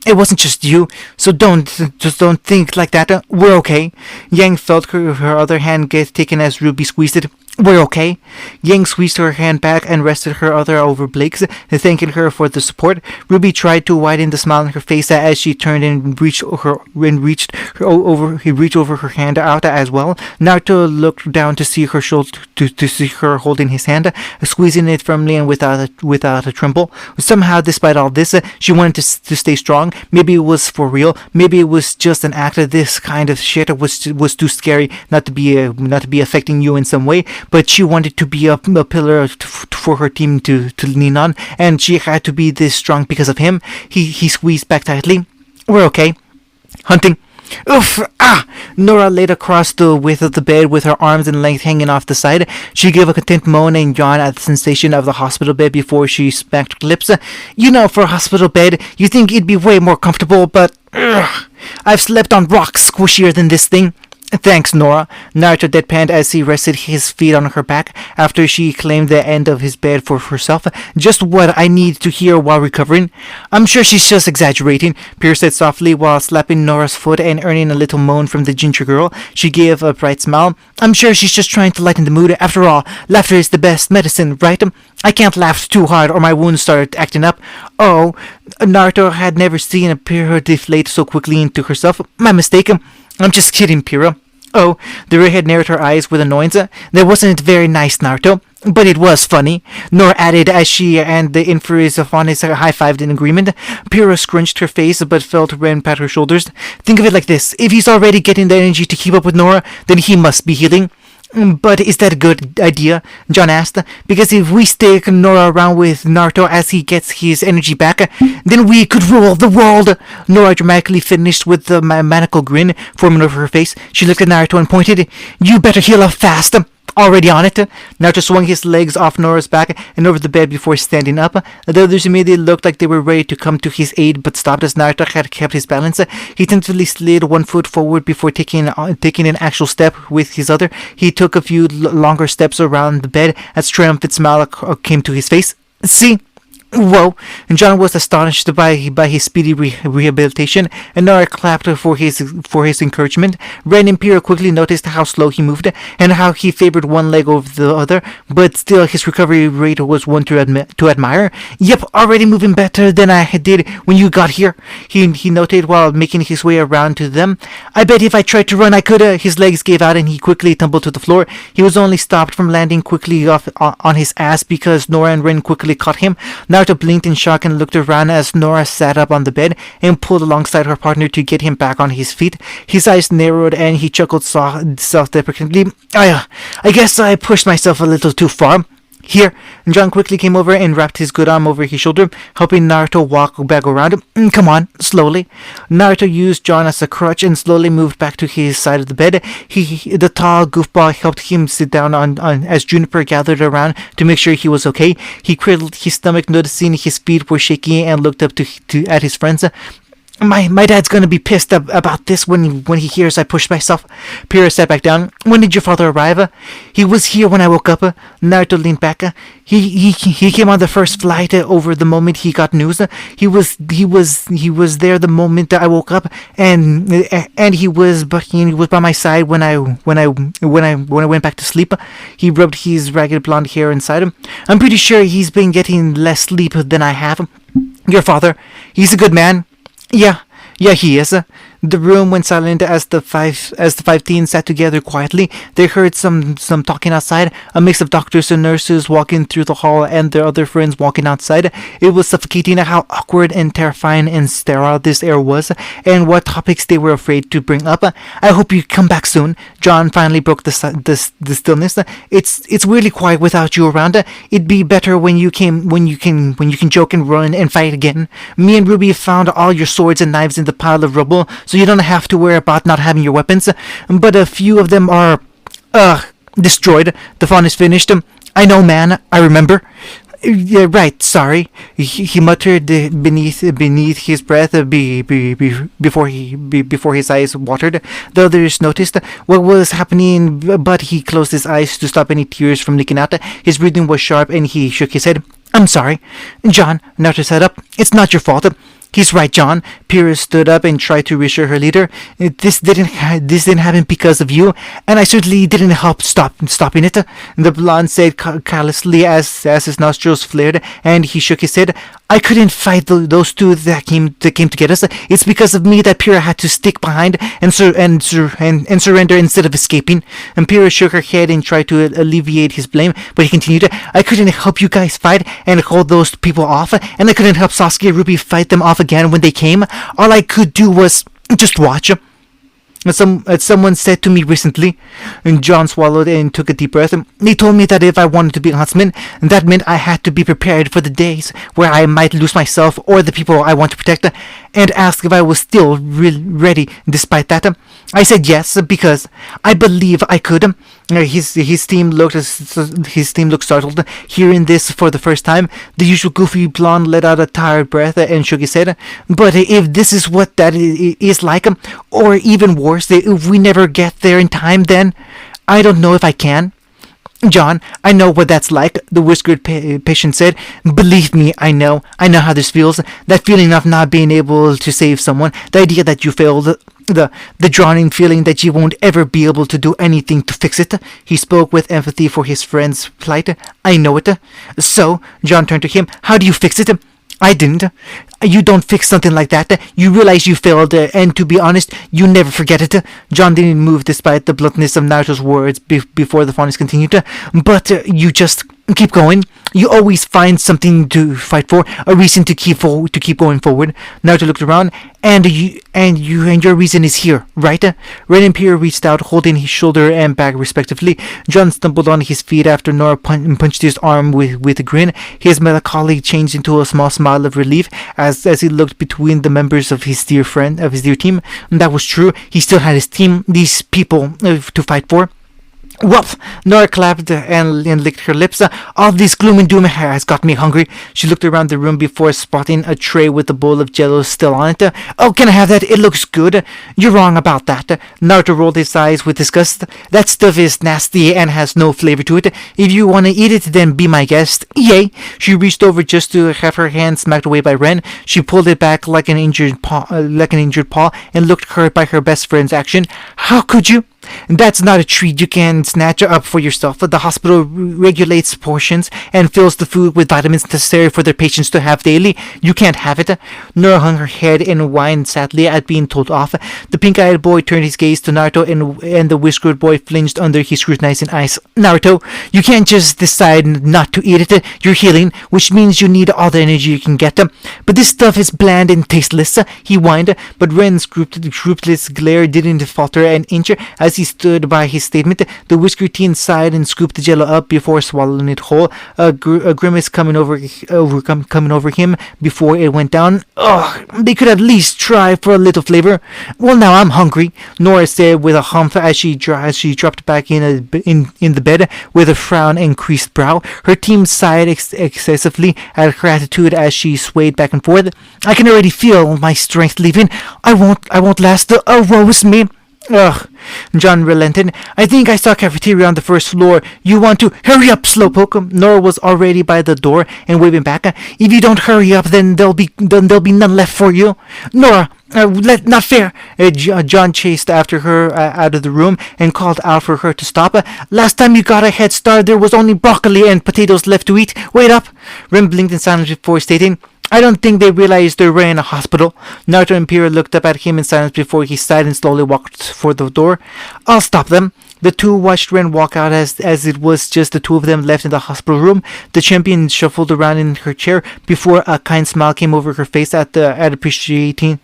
It wasn't just you, so don't think like that. We're okay. Yang felt her other hand get taken as Ruby squeezed it. We're okay. Yang squeezed her hand back and rested her other over Blake's, thanking her for the support. Ruby tried to widen the smile on her face as she turned and reached over her hand out as well. Naruto looked down to see her to see her holding his hand, squeezing it firmly and without a tremble. Somehow, despite all this, she wanted to stay strong. Maybe it was for real. Maybe it was just an act. This kind of shit was too scary not to be affecting you in some way. But she wanted to be a pillar for her team to lean on, and she had to be this strong because of him. He squeezed back tightly. We're okay. Hunting. Oof! Ah! Nora laid across the width of the bed with her arms and legs hanging off the side. She gave a content moan and yawn at the sensation of the hospital bed before she smacked her lips. You know, for a hospital bed, you think it'd be way more comfortable, but I've slept on rocks squishier than this thing. Thanks, Nora. Naruto deadpanned as he rested his feet on her back after she claimed the end of his bed for herself. Just what I need to hear while recovering. I'm sure she's just exaggerating, Pierce said softly while slapping Nora's foot and earning a little moan from the ginger girl. She gave a bright smile. I'm sure she's just trying to lighten the mood. After all, laughter is the best medicine, right? I can't laugh too hard or my wounds start acting up. Oh, Naruto had never seen a Pierre deflate so quickly into herself. My mistake. I'm just kidding, Pyrrha. Oh, the redhead narrowed her eyes with annoyance. That wasn't very nice, Naruto, but it was funny, Nora added as she and the inferiors of Honest high-fived in agreement. Pyrrha scrunched her face but felt Ren pat her shoulders. Think of it like this. If he's already getting the energy to keep up with Nora, then he must be healing. But is that a good idea? John asked. Because if we stick Nora around with Naruto as he gets his energy back, then we could rule the world. Nora dramatically finished with the maniacal grin forming over her face. She looked at Naruto and pointed. You better heal up fast. Already on it. Naruto swung his legs off Nora's back and over the bed before standing up. The others immediately looked like they were ready to come to his aid, but stopped as Naruto had kept his balance. He tentatively slid one foot forward before taking an actual step with his other. He took a few longer steps around the bed as triumphant smile came to his face. See? Whoa! John was astonished by his speedy rehabilitation, and Nora clapped for his encouragement. Ren and Pyrrha quickly noticed how slow he moved, and how he favored one leg over the other, but still his recovery rate was one to admire. Yep, already moving better than I did when you got here, he noted while making his way around to them. I bet if I tried to run I could. His legs gave out and he quickly tumbled to the floor. He was only stopped from landing quickly on his ass because Nora and Ren quickly caught him. Naruto blinked in shock and looked around as Nora sat up on the bed and pulled alongside her partner to get him back on his feet. His eyes narrowed and he chuckled self-deprecatingly. I guess I pushed myself a little too far. Here, John quickly came over and wrapped his good arm over his shoulder, helping Naruto walk back around. Come on, slowly. Naruto used John as a crutch and slowly moved back to his side of the bed. The tall goofball helped him sit down on as Juniper gathered around to make sure he was okay. He cradled his stomach, noticing his feet were shaky, and looked up at his friends. My dad's gonna be pissed about this when he hears I pushed myself. Pyrrha sat back down. When did your father arrive? He was here when I woke up. Naruto leaned back. He came on the first flight over the moment he got news. He was there the moment I woke up, and he was by my side when I went back to sleep. He rubbed his ragged blonde hair inside him. I'm pretty sure he's been getting less sleep than I have. Your father, he's a good man. Yeah, he is. The room went silent as the five teens sat together quietly. They heard some talking outside, a mix of doctors and nurses walking through the hall and their other friends walking outside. It was suffocating how awkward and terrifying and sterile this air was, and what topics they were afraid to bring up. I hope you come back soon. John finally broke the stillness. It's really quiet without you around. It'd be better when you can joke and run and fight again. Me and Ruby found all your swords and knives in the pile of rubble, so you don't have to worry about not having your weapons, but a few of them are, destroyed. The fun is finished. I know, man. I remember. Yeah, right. Sorry. He muttered beneath his breath before his eyes watered. The others noticed what was happening, but he closed his eyes to stop any tears from leaking out. His breathing was sharp, and he shook his head. I'm sorry, John. Naruto sat up. It's not your fault. He's right, John. Pyrrha stood up and tried to reassure her leader. This didn't happen because of you, and I certainly didn't help stopping it. The blonde said callously as his nostrils flared, and he shook his head. I couldn't fight those two that came to get us. It's because of me that Pyrrha had to stick behind and surrender instead of escaping. And Pyrrha shook her head and tried to alleviate his blame, but he continued. I couldn't help you guys fight and hold those people off, and I couldn't help Sasuke and Ruby fight them off again when they came. All I could do was just watch. Someone said to me recently, and John swallowed and took a deep breath. They told me that if I wanted to be a huntsman, that meant I had to be prepared for the days where I might lose myself or the people I want to protect, and asked if I was still ready despite that. I said yes, because I believe I could. His team looked startled, hearing this for the first time. The usual goofy blonde let out a tired breath and shook his head. But if this is what that is like, or even worse, if we never get there in time, then I don't know if I can. John, I know what that's like, the whiskered patient said. Believe me, I know. I know how this feels. That feeling of not being able to save someone. The idea that you failed. The drowning feeling that you won't ever be able to do anything to fix it. He spoke with empathy for his friend's plight. I know it. So, John turned to him. How do you fix it? I didn't. You don't fix something like that. You realize you failed, and to be honest, you never forget it. John didn't move despite the bluntness of Naruto's words before the phonies continued. But you just keep going. You always find something to fight for, a reason to keep going forward. Naruto looked around, and your reason is here, right? Ren and Pierre reached out, holding his shoulder and back respectively. John stumbled on his feet after Nora punched his arm with a grin. His melancholy changed into a small smile of relief as he looked between the members of his dear team. And that was true. He still had his team, these people, to fight for. Woof! Nora clapped and licked her lips. All this gloom and doom has got me hungry. She looked around the room before spotting a tray with a bowl of jello still on it. Oh, can I have that? It looks good. You're wrong about that. Naruto rolled his eyes with disgust. That stuff is nasty and has no flavor to it. If you want to eat it, then be my guest. Yay! She reached over just to have her hand smacked away by Ren. She pulled it back like an injured paw, and looked hurt by her best friend's action. How could you? That's not a treat you can snatch up for yourself. The hospital regulates portions and fills the food with vitamins necessary for their patients to have daily. You can't have it. Nora hung her head and whined sadly at being told off. The pink-eyed boy turned his gaze to Naruto, and the whiskered boy flinched under his scrutinizing eyes. Naruto, you can't just decide not to eat it. You're healing, which means you need all the energy you can get. But this stuff is bland and tasteless, he whined. But Ren's scrupulous glare didn't falter an inch as he stood by his statement. The whiskered teen sighed and scooped the jello up before swallowing it whole, a grimace coming over him before it went down. Ugh, they could at least try for a little flavor. Well, now I'm hungry, Nora said with a humph as she dropped back in the bed with a frown and creased brow. Her team sighed excessively at her attitude as she swayed back and forth. I can already feel my strength leaving. I won't last. Woe is me. Ugh. John relented. I think I saw a cafeteria on the first floor. You want to hurry up, slowpoke? Nora was already by the door and waving back. If you don't hurry up, then there'll be none left for you. Nora, not fair. John chased after her out of the room and called out for her to stop. Last time you got a head start, there was only broccoli and potatoes left to eat. Wait up. Ren blinked in silence before stating, I don't think they realized they were in a hospital. Naruto and Pira looked up at him in silence before he sighed and slowly walked for the door. I'll stop them. The two watched Ren walk out as it was just the two of them left in the hospital room. The champion shuffled around in her chair before a kind smile came over her face at appreciation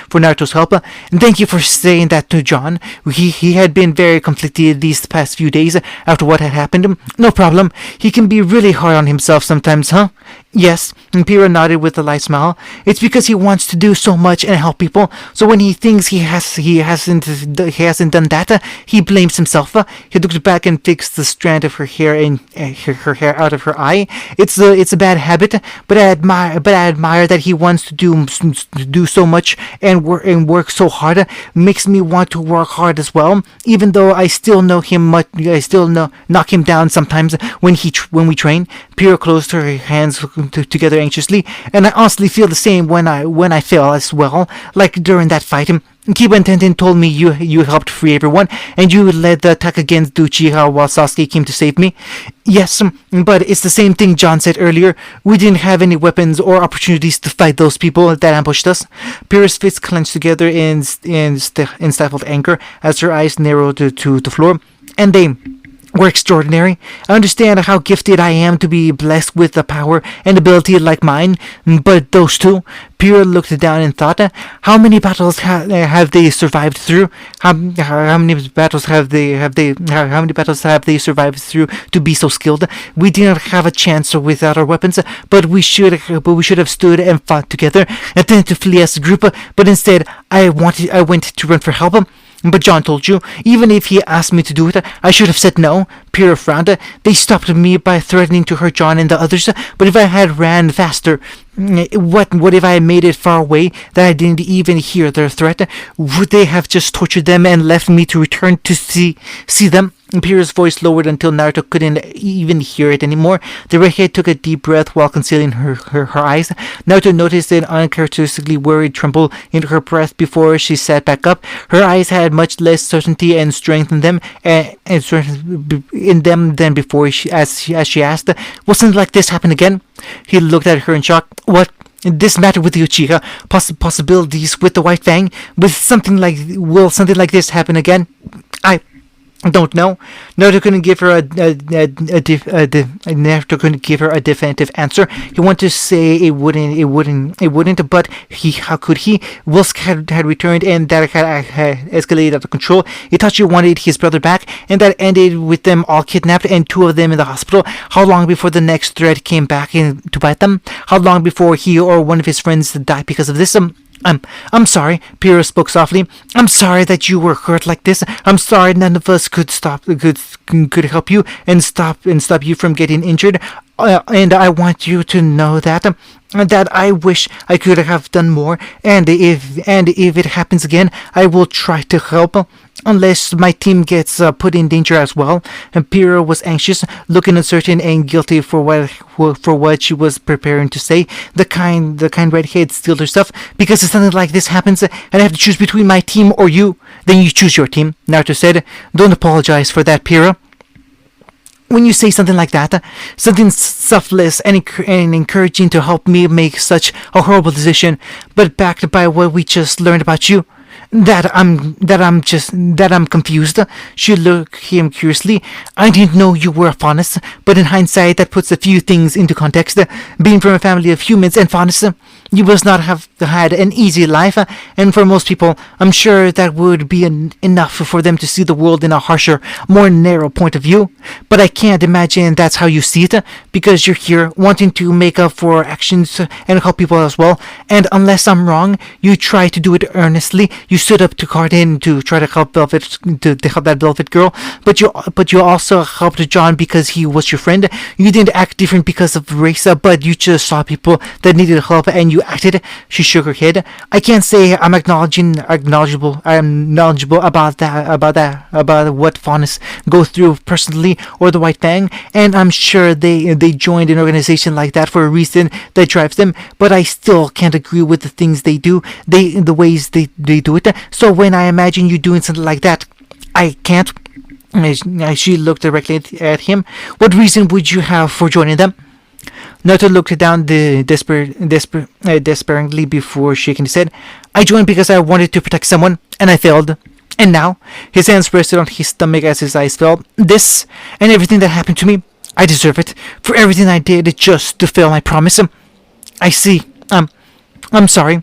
for Naruto's help. And thank you for saying that to John. He had been very conflicted these past few days after what had happened. No problem. He can be really hard on himself sometimes, huh? Yes, and Pira nodded with a light smile. It's because he wants to do so much and help people. So when he thinks he hasn't done that, he blames himself. He looked back and fixed the strand of her hair and her hair out of her eye. It's a bad habit, but I admire that he wants to do so much and work so hard. Makes me want to work hard as well. Even though I still knock him down sometimes when we train. Pira closed her hands together anxiously, and I honestly feel the same when I fail as well, like during that fight. Kiba and Tenten told me you helped free everyone, and you led the attack against Uchiha while Sasuke came to save me. Yes, but it's the same thing John said earlier. We didn't have any weapons or opportunities to fight those people that ambushed us. Pira's fists clenched together in stifled anger as her eyes narrowed to the floor, and they were extraordinary. I understand how gifted I am to be blessed with a power and ability like mine, but those two. Pyrrha looked down and thought, how many battles have they survived through? How many battles have they survived through to be so skilled? We didn't have a chance without our weapons, but we should have stood and fought together, attentively as a group. But instead, I went to run for help. But John told you. Even if he asked me to do it, I should have said no. Pyrrha frowned. They stopped me by threatening to hurt John and the others. But if I had ran faster, what if I made it far away that I didn't even hear their threat? Would they have just tortured them and left me to return to see them? Pyrrha's voice lowered until Naruto couldn't even hear it anymore. The redhead took a deep breath while concealing her eyes. Naruto noticed an uncharacteristically worried tremble in her breath before she sat back up. Her eyes had much less certainty and strength in them, than before. As she asked, "Will something like this happen again?" He looked at her in shock. "What? This matter with the Uchiha? Possibilities with the White Fang? Will something like this happen again?" I don't know. Naruto couldn't give her a definitive answer. He wanted to say it wouldn't, but how could he? Wilsk had returned, and that had escalated out of control. Itachi wanted his brother back, and that ended with them all kidnapped and 2 of them in the hospital. How long before the next threat came back in to bite them? How long before he or one of his friends died because of this? I'm sorry, Pyrrha spoke softly. I'm sorry that you were hurt like this. I'm sorry none of us could help you and stop you from getting injured. And I want you to know that I wish I could have done more. And if it happens again, I will try to help. Unless my team gets put in danger as well. And Pyrrha was anxious, looking uncertain and guilty for what she was preparing to say. The kind redhead steeled herself. "Because if something like this happens, and I have to choose between my team or you, then you choose your team," Naruto said. "Don't apologize for that, Pyrrha. When you say something like that, something selfless and encouraging to help me make such a horrible decision, but backed by what we just learned about you, that I'm confused." She looked at him curiously. "I didn't know you were a faunus, but in hindsight that puts a few things into context. Being from a family of humans and faunus, you must not have had an easy life, and for most people, I'm sure that would be enough for them to see the world in a harsher, more narrow point of view. But I can't imagine that's how you see it, because you're here wanting to make up for actions and help people as well, and unless I'm wrong, you try to do it earnestly. You stood up to Cardin to try to help that Velvet girl, but you also helped John because he was your friend. You didn't act different because of race, but you just saw people that needed help and you acted." She shook her head. "I can't say I'm knowledgeable about what faunus go through personally, or the White Fang, and I'm sure they joined an organization like that for a reason that drives them, but I still can't agree with the things they do, the ways they do it. So when I imagine you doing something like that, I can't." She looked directly at him. "What reason would you have for joining them?" Naruto looked down despairingly before shaking his head. "I joined because I wanted to protect someone, and I failed. And now," his hands rested on his stomach as his eyes fell, "this, and everything that happened to me, I deserve it, for everything I did just to fail my promise. I see. I'm sorry.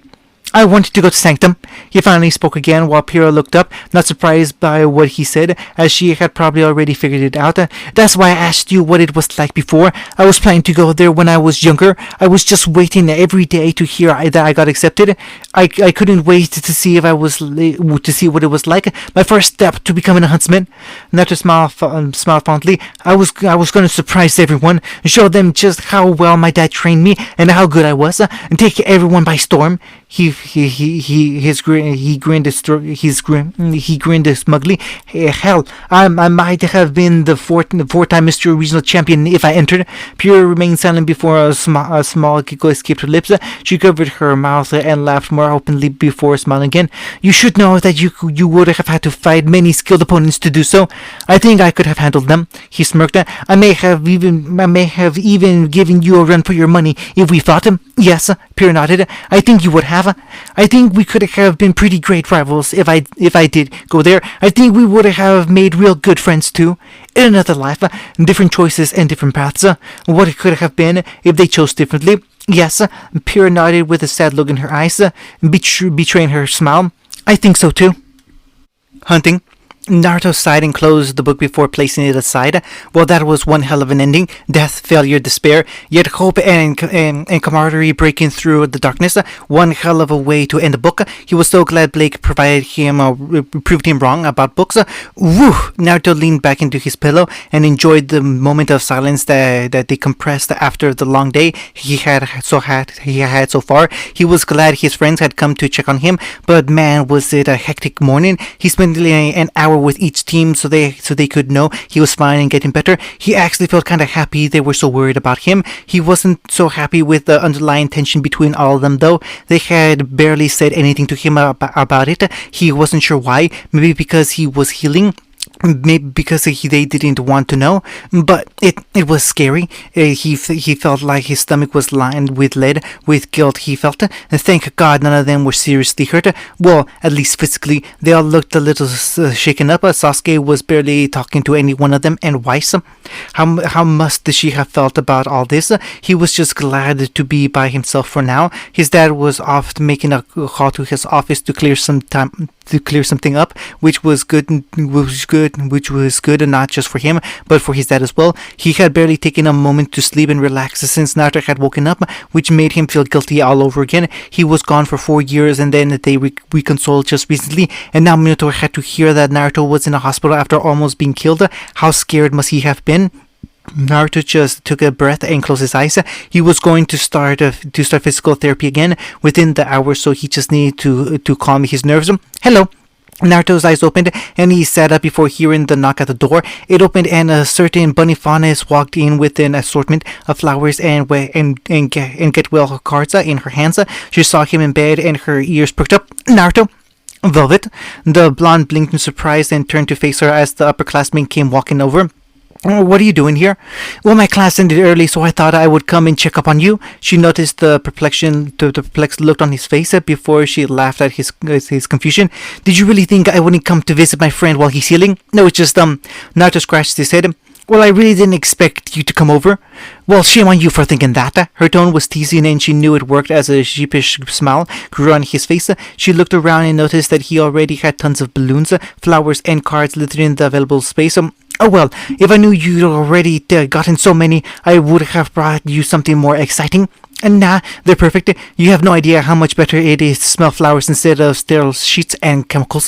I wanted to go to Sanctum." He finally spoke again while Pyrrha looked up, not surprised by what he said, as she had probably already figured it out. "That's why I asked you what it was like before. I was planning to go there when I was younger. I was just waiting every day to hear that I got accepted. I couldn't wait to see what it was like. My first step to becoming a huntsman." Naruto smiled fondly. I was going to surprise everyone, show them just how well my dad trained me and how good I was, and take everyone by storm." He grinned smugly. "Hell, I might have been the four-time Mr. Regional Champion if I entered." Pyrrha remained silent before a small giggle escaped her lips. She covered her mouth and laughed more openly before smiling again. "You should know that you would have had to fight many skilled opponents to do so. I think I could have handled them." He smirked. I may have even given you a run for your money if we fought him." "Yes," Pyrrha nodded. "I think you would have. I think we could have been pretty great rivals if I did go there. I think we would have made real good friends too. In another life, different choices and different paths. What it could have been if they chose differently." "Yes," Pyrrha nodded with a sad look in her eyes, betraying her smile. "I think so too." Hunting. Naruto sighed and closed the book before placing it aside. Well, that was one hell of an ending. Death, failure, despair, yet hope and camaraderie breaking through the darkness. One hell of a way to end the book. He was so glad Blake proved him wrong about books. Woo! Naruto leaned back into his pillow and enjoyed the moment of silence that they compressed after the long day he had so far. He was glad his friends had come to check on him, but man, was it a hectic morning. He spent an hour with each team so they could know he was fine and getting better. He actually felt kind of happy they were so worried about him. He wasn't so happy with the underlying tension between all of them, though. They had barely said anything to him about it. He wasn't sure why. Maybe because he was healing. Maybe because they didn't want to know, but it was scary. He felt like his stomach was lined with lead, with guilt he felt. Thank God none of them were seriously hurt. Well, at least physically. They all looked a little shaken up. Sasuke was barely talking to any one of them, and Weiss. How must she have felt about all this? He was just glad to be by himself for now. His dad was off making a call to his office to clear something up, which was good, and not just for him, but for his dad as well. He had barely taken a moment to sleep and relax since Naruto had woken up, which made him feel guilty all over again. He was gone for 4 years, and then they reconciled just recently, and now Minato had to hear that Naruto was in a hospital after almost being killed. How scared must he have been? Naruto just took a breath and closed his eyes. He was going to start physical therapy again within the hour, so he just needed to calm his nerves. Hello. Naruto's eyes opened, and he sat up before hearing the knock at the door. It opened, and a certain bunny fawness walked in with an assortment of flowers and get well cards in her hands. She saw him in bed, and her ears perked up. Naruto! Velvet! The blonde blinked in surprise and turned to face her as the upperclassman came walking over. What are you doing here? Well, my class ended early, so I thought I would come and check up on you. She noticed the perplexed look on his face before she laughed at his confusion. Did you really think I wouldn't come to visit my friend while he's healing? No, it's just, Naruto scratched his head. Well, I really didn't expect you to come over. Well, shame on you for thinking that. Her tone was teasing, and she knew it worked as a sheepish smile grew on his face. She looked around and noticed that he already had tons of balloons, flowers, and cards littering the available space. Oh well, if I knew you'd already gotten so many, I would have brought you something more exciting. And nah, they're perfect. You have no idea how much better it is to smell flowers instead of sterile sheets and chemicals.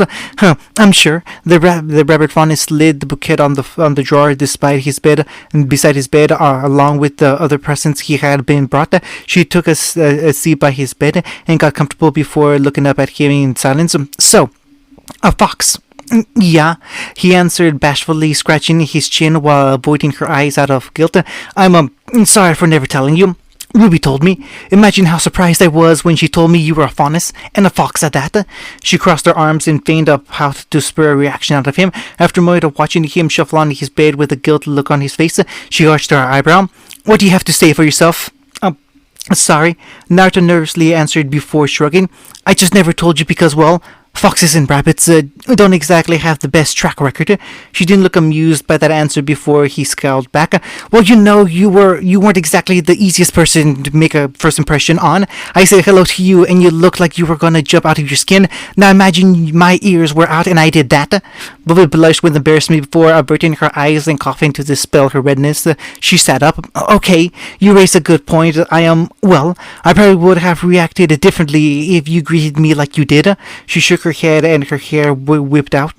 I'm sure. The rabbit fawn slid the bouquet on the drawer beside his bed, along with the other presents he had been brought. She took a seat by his bed and got comfortable before looking up at him in silence. So, a fox. Yeah, he answered bashfully, scratching his chin while avoiding her eyes out of guilt. I'm sorry for never telling you. Ruby told me. Imagine how surprised I was when she told me you were a faunus, and a fox at that. She crossed her arms and feigned a pout to spur a reaction out of him. After a moment of watching him shuffle on his bed with a guilty look on his face, she arched her eyebrow. What do you have to say for yourself? Sorry, Naruto nervously answered before shrugging. I just never told you because, well, foxes and rabbits don't exactly have the best track record. She didn't look amused by that answer before he scowled back. Well, you know, you weren't exactly the easiest person to make a first impression on. I said hello to you, and you looked like you were gonna jump out of your skin. Now imagine my ears were out and I did that. Velvet blushed with embarrassment before averting her eyes and coughing to dispel her redness. She sat up. Okay, you raised a good point. Well, I probably would have reacted differently if you greeted me like you did. She shook her head and her hair whipped about.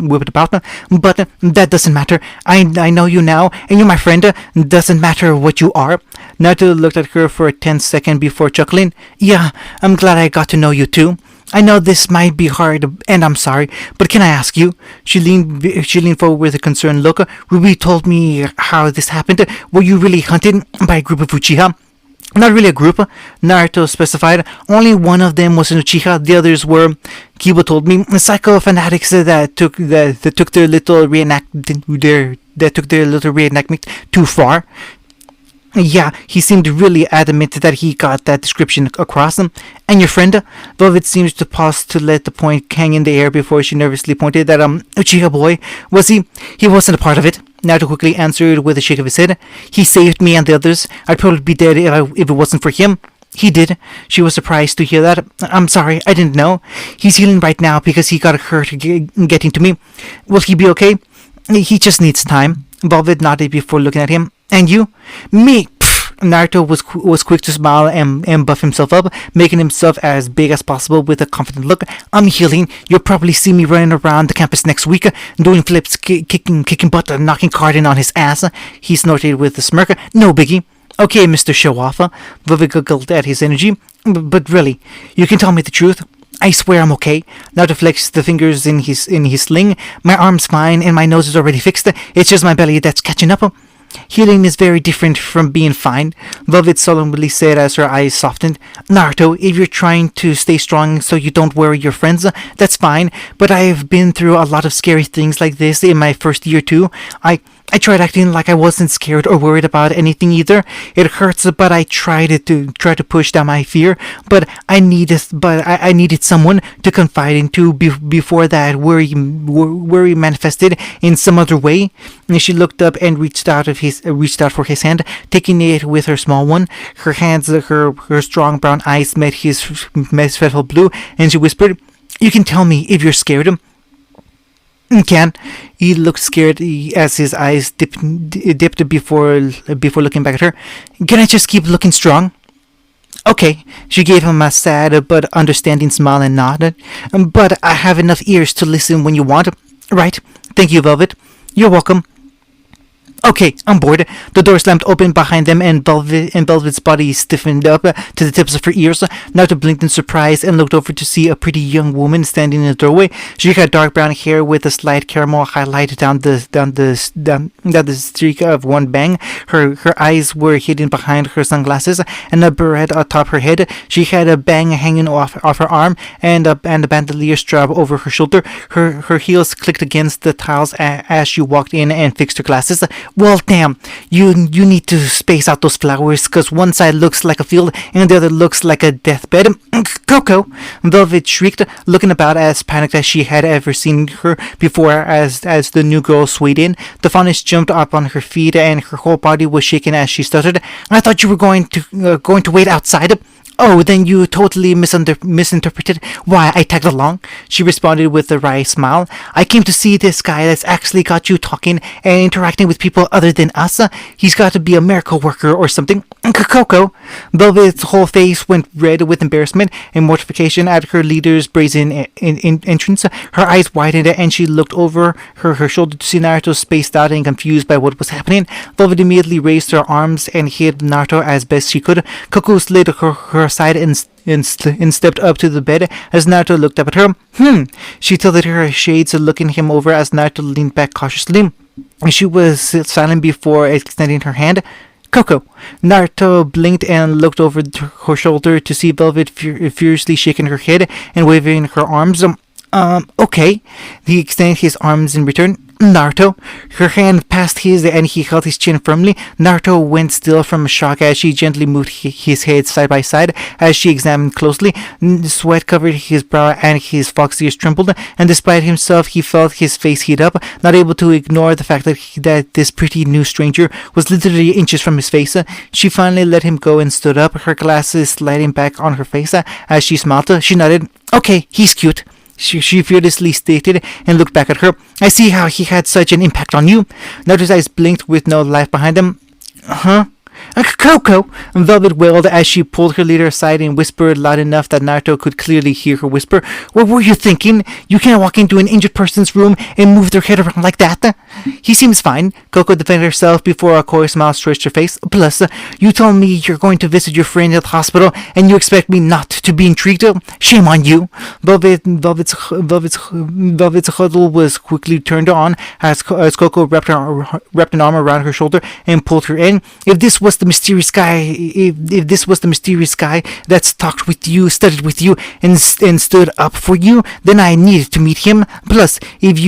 But that doesn't matter. I know you now, and you're my friend. Doesn't matter what you are. Naruto looked at her for a tense second before chuckling. Yeah, I'm glad I got to know you too. I know this might be hard, and I'm sorry, but can I ask you? She leaned forward with a concerned look. Ruby told me how this happened. Were you really hunted by a group of Uchiha? Not really a group, Naruto specified. Only one of them was an Uchiha. The others were, Kiba told me, psycho fanatics that took their little reenactment too far. Yeah, he seemed really adamant that he got that description across him. And your friend? Velvet seems to pause to let the point hang in the air before she nervously pointed that, Uchiha boy, was he? He wasn't a part of it. Naruto quickly answered with a shake of his head. He saved me and the others. I'd probably be dead if it wasn't for him. He did. She was surprised to hear that. I'm sorry, I didn't know. He's healing right now because he got hurt getting to me. Will he be okay? He just needs time. Velvet nodded before looking at him. And you? Me? Naruto was quick to smile and buff himself up, making himself as big as possible with a confident look. I'm healing. You'll probably see me running around the campus next week, doing flips, kicking butt, knocking Cardin on his ass. He snorted with a smirk. No biggie. Okay, Mr. Show-Off. Velvet giggled at his energy. But really, you can tell me the truth. I swear I'm okay. Naruto flexed the fingers in his sling. My arm's fine and my nose is already fixed. It's just my belly that's catching up. Healing is very different from being fine, Velvet solemnly said as her eyes softened. Naruto, if you're trying to stay strong so you don't worry your friends, that's fine, but I've been through a lot of scary things like this in my first year too. I tried acting like I wasn't scared or worried about anything either. It hurts, but I tried to push down my fear. But I needed someone to confide into before that worry manifested in some other way. And she looked up and reached out for his hand, taking it with her small one. Her hands, her strong brown eyes met his fretful blue, and she whispered, "You can tell me if you're scared." Can. He looked scared as his eyes dipped before looking back at her. Can I just keep looking strong? Okay. She gave him a sad but understanding smile and nodded. But I have enough ears to listen when you want. Right. Thank you, Velvet. You're welcome. Okay, I'm bored. The door slammed open behind them and Velvet's body stiffened up to the tips of her ears. Naruto blinked in surprise and looked over to see a pretty young woman standing in the doorway. She had dark brown hair with a slight caramel highlight down the streak of one bang. Her eyes were hidden behind her sunglasses and a beret atop her head. She had a bang hanging off her arm and a bandolier strap over her shoulder. Her heels clicked against the tiles as she walked in and fixed her glasses. Well, damn, you need to space out those flowers, cause one side looks like a field and the other looks like a deathbed. Coco! Velvet shrieked, looking about as panicked as she had ever seen her before as the new girl swayed in. The fauness jumped up on her feet and her whole body was shaking as she stuttered. I thought you were going to wait outside. Oh, then you totally misinterpreted why I tagged along, she responded with a wry smile. I came to see this guy that's actually got you talking and interacting with people other than us. He's got to be a miracle worker or something. Coco. Velvet's whole face went red with embarrassment and mortification at her leader's brazen entrance. Her eyes widened and she looked over her shoulder to see Naruto spaced out and confused by what was happening. Velvet immediately raised her arms and hid Naruto as best she could. Coco slid her aside and stepped up to the bed as Naruto looked up at her. She tilted her shades, looking him over as Naruto leaned back cautiously. She was silent before extending her hand. Coco. Naruto blinked and looked over her shoulder to see Velvet furiously shaking her head and waving her arms. Okay. He extended his arms in return. Naruto. Her hand passed his and he held his chin firmly. Naruto went still from shock as she gently moved his head side by side as she examined closely. Sweat covered his brow and his fox ears trembled, and despite himself he felt his face heat up, not able to ignore the fact that this pretty new stranger was literally inches from his face. She finally let him go and stood up, her glasses sliding back on her face as she smiled. She nodded. Okay, he's cute. She fearlessly stated and looked back at her. I see how he had such an impact on you. Naruto's eyes blinked with no life behind them. Huh? Coco! Velvet wailed as she pulled her leader aside and whispered loud enough that Naruto could clearly hear her whisper. What were you thinking? You can't walk into an injured person's room and move their head around like that. He seems fine. Coco defended herself before a coy smile stretched her face. Plus, you told me you're going to visit your friend at the hospital and you expect me not to be intrigued? Shame on you. Velvet's huddle was quickly turned on as Coco wrapped an arm around her shoulder and pulled her in. If this was the mysterious guy that's talked with you, studied with you, and stood up for you, then I needed to meet him. Plus, if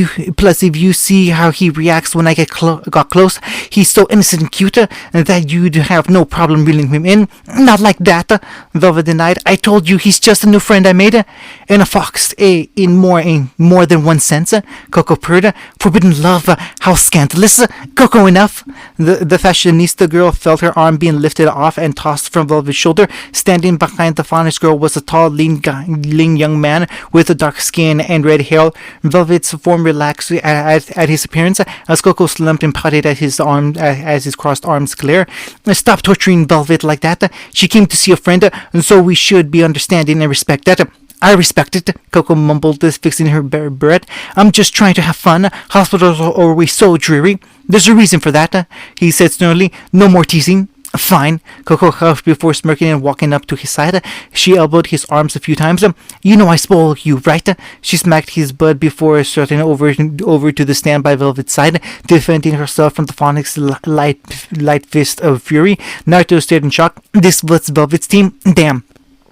you see how he reacts when I got close, he's so innocent and cute that you'd have no problem reeling him in. Not like that, Velvet denied. I told you he's just a new friend I made, and a fox, in more than one sense. Coco purred. Forbidden love, how scandalous. Coco, enough. The fashionista girl felt her arm arm being lifted off and tossed from Velvet's shoulder. Standing behind the Faunus girl was a tall, lean young man with a dark skin and red hair. Velvet's form relaxed at his appearance as Coco slumped and pouted at his arm as his crossed arms glare. Stop torturing Velvet like that. She came to see a friend, so we should be understanding and respect that. I respect it, Coco mumbled, fixing her breath. I'm just trying to have fun. Hospitals are always so dreary. There's a reason for that, he said sternly. No more teasing. Fine, Coco huffed before smirking and walking up to his side. She elbowed his arms a few times. You know I spoil you, right? She smacked his butt before starting over to the stand by Velvet's side, defending herself from the Phoenix's light fist of fury. Naruto stared in shock. This was Velvet's team? Damn.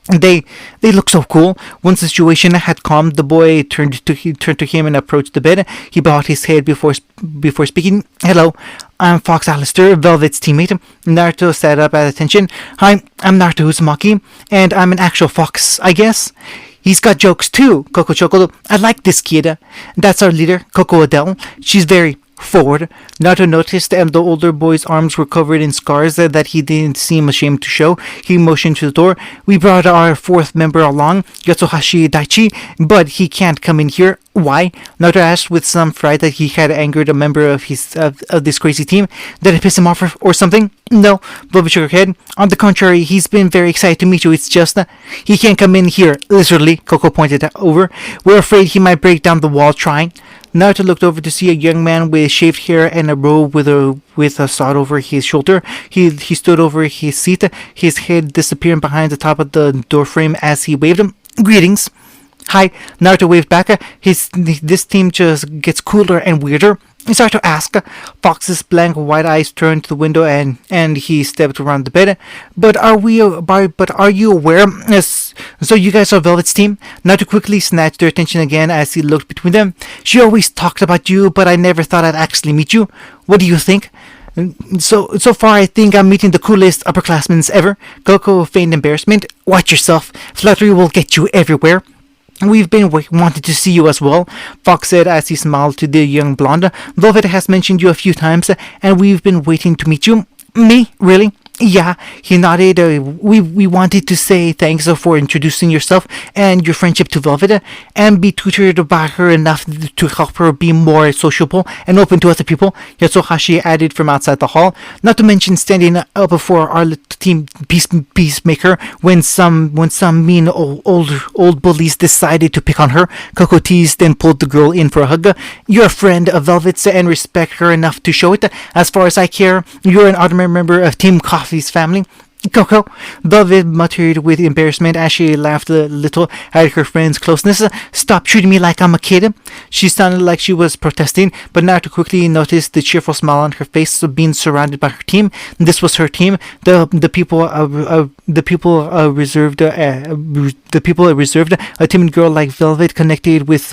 They look so cool. Once the situation had calmed, the boy turned to him and approached the bed. He bowed his head before speaking. Hello, I'm Fox Alistair, Velvet's teammate. Naruto sat up at attention. Hi, I'm Naruto Uzumaki, and I'm an actual fox, I guess. He's got jokes too, Coco chuckled. I like this kid. That's our leader, Coco Adele. She's very forward. Naruto noticed the older boy's arms were covered in scars that he didn't seem ashamed to show. He motioned to the door. We brought our fourth member along, Yatsuhashi Daichi, but he can't come in here. Why? Naruto asked with some fright that he had angered a member of this crazy team. Did I piss him off or something? No, Velvet shook her head. On the contrary, he's been very excited to meet you. It's just he can't come in here, literally, Coco pointed over. We're afraid he might break down the wall trying. Naruto looked over to see a young man with shaved hair and a robe with a sword over his shoulder. He stood over his seat, his head disappearing behind the top of the doorframe as he waved him. Greetings. Hi, Naruto waved back. This team just gets cooler and weirder. He started to ask. Fox's blank white eyes turned to the window and he stepped around the bed. But are you aware? So you guys are Velvet's team? Naruto quickly snatched their attention again as he looked between them. She always talked about you, but I never thought I'd actually meet you. What do you think? So far, I think I'm meeting the coolest upperclassmen ever. Coco feigned embarrassment. Watch yourself. Flattery will get you everywhere. We've been wanting to see you as well, Fox said as he smiled to the young blonde. Velvet has mentioned you a few times, and we've been waiting to meet you. Me? Really? Yeah, he nodded. We wanted to say thanks for introducing yourself and your friendship to Velvet, and be tutored by her enough to help her be more sociable and open to other people, Yatsuhashi added from outside the hall. Not to mention standing up before our little team peacemaker when some mean old bullies decided to pick on her. Coco teased and pulled the girl in for a hug. You're a friend of Velvet's and respect her enough to show it. As far as I care, you're an honorary member of Team Coffee's family. Coco, Velvet muttered with embarrassment as she laughed a little at her friend's closeness. Stop treating me like I'm a kid. She sounded like she was protesting, but Naruto quickly noticed the cheerful smile on her face of being surrounded by her team. This was her team. The people reserved a timid girl like Velvet connected with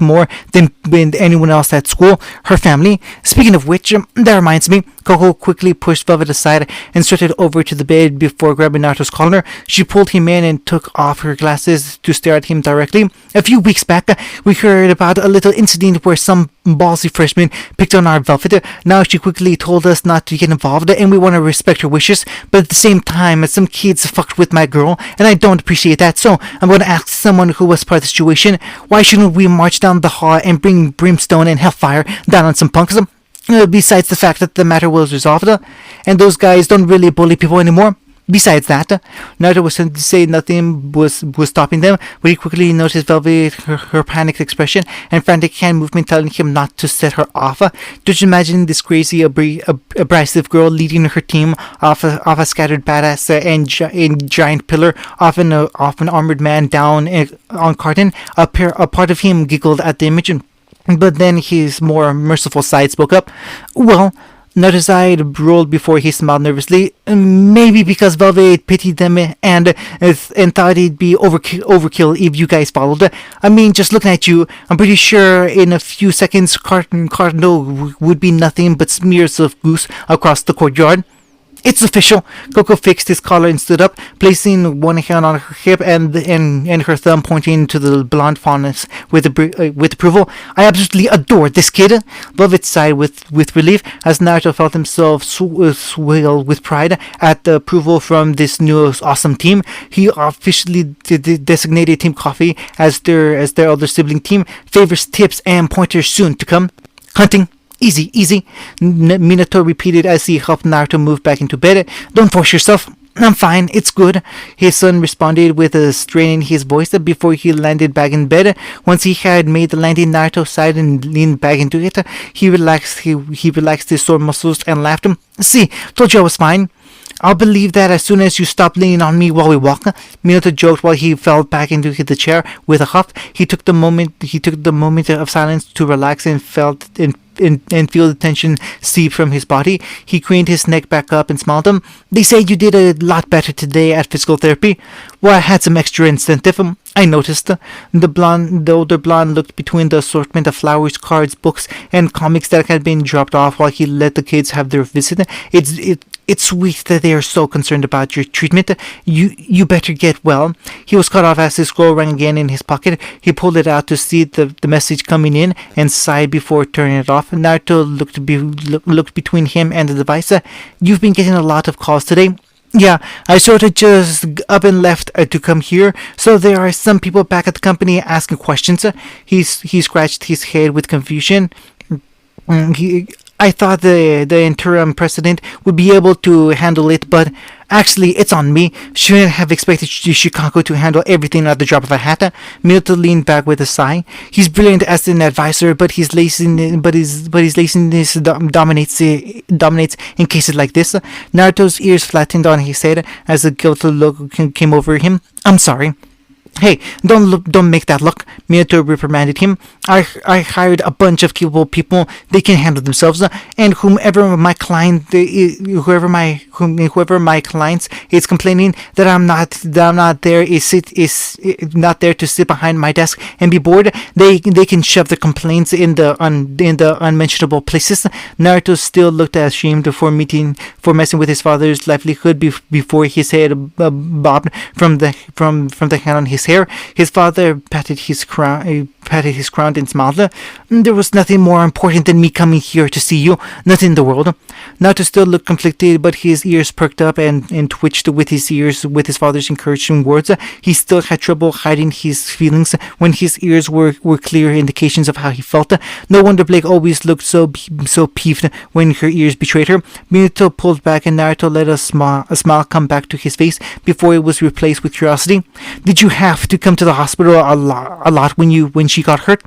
more than anyone else at school. Her family. Speaking of which, that reminds me. Coco quickly pushed Velvet aside and started over to the bed before grabbing Naruto's collar. She pulled him in and took off her glasses to stare at him directly. A few weeks back, we heard about a little incident where some ballsy freshman picked on our Velvet. Now she quickly told us not to get involved, and we want to respect her wishes, but at the same time, some kids fucked with my girl, and I don't appreciate that, so I'm going to ask someone who was part of the situation, why shouldn't we march down the hall and bring brimstone and hellfire down on some punks? Besides the fact that the matter was resolved, and those guys don't really bully people anymore. Besides that, Naruto was trying to say nothing was stopping them, but he quickly noticed Velvet, her panicked expression, and frantic hand movement telling him not to set her off. Just imagine this crazy, abrasive girl leading her team off a scattered badass and giant pillar, off an armored man down on Carton. A part of him giggled at the image. But then his more merciful side spoke up. Well, Naruto's eye rolled before he smiled nervously. Maybe because Velvet pitied them and thought it'd be overkill if you guys followed. I mean, just looking at you, I'm pretty sure in a few seconds Cardinal would be nothing but smears of goose across the courtyard. It's official. Coco fixed his collar and stood up, placing one hand on her hip and her thumb pointing to the blonde fawness with approval. I absolutely adore this kid. Lovett sighed with relief as Naruto felt himself swell with pride at the approval from this new awesome team. He officially designated Team Coffee as their other sibling team. Favors, tips, and pointers soon to come. Hunting. Easy, easy, Minato repeated as he helped Naruto move back into bed. Don't force yourself. I'm fine, it's good, his son responded with a strain in his voice before he landed back in bed. Once he had made the landing, Naruto sighed and leaned back into it. He relaxed his sore muscles and laughed. See, told you I was fine. I'll believe that as soon as you stop leaning on me while we walk, Minato joked while he fell back into the chair with a huff. He took the moment of silence to relax and feel the tension seep from his body. He craned his neck back up and smiled. They say you did a lot better today at physical therapy. Well, I had some extra incentive. I noticed. The older blonde looked between the assortment of flowers, cards, books, and comics that had been dropped off while he let the kids have their visit. It's sweet that they are so concerned about your treatment. You better get well. He was cut off as his scroll rang again in his pocket. He pulled it out to see the message coming in and sighed before turning it off. Naruto looked between him and the device. You've been getting a lot of calls today. Yeah, I sort of just up and left to come here, so there are some people back at the company asking questions. He scratched his head with confusion. I thought the interim president would be able to handle it, but actually it's on me. Shouldn't have expected Shikako to handle everything at the drop of a hat. Minato leaned back with a sigh. He's brilliant as an advisor, but his laziness dominates in cases like this. Naruto's ears flattened on his head as a guilty look came over him. I'm sorry. Hey, don't make that look, Minato reprimanded him. I hired a bunch of capable people. They can handle themselves, and whoever my clients is complaining that I'm not there not there to sit behind my desk and be bored, they can shove their complaints in the unmentionable places. Naruto still looked ashamed for messing with his father's livelihood before his head bobbed from the hand on his hair. His father patted his crown and smiled. There was nothing more important than me coming here to see you. Nothing in the world. Naruto still looked conflicted, but his ears perked up and twitched with his father's encouraging words. He still had trouble hiding his feelings when his ears were clear indications of how he felt. No wonder Blake always looked so peeved when her ears betrayed her. Minato pulled back and Naruto let a smile come back to his face before it was replaced with curiosity. Did you have to come to the hospital a lot when she got hurt?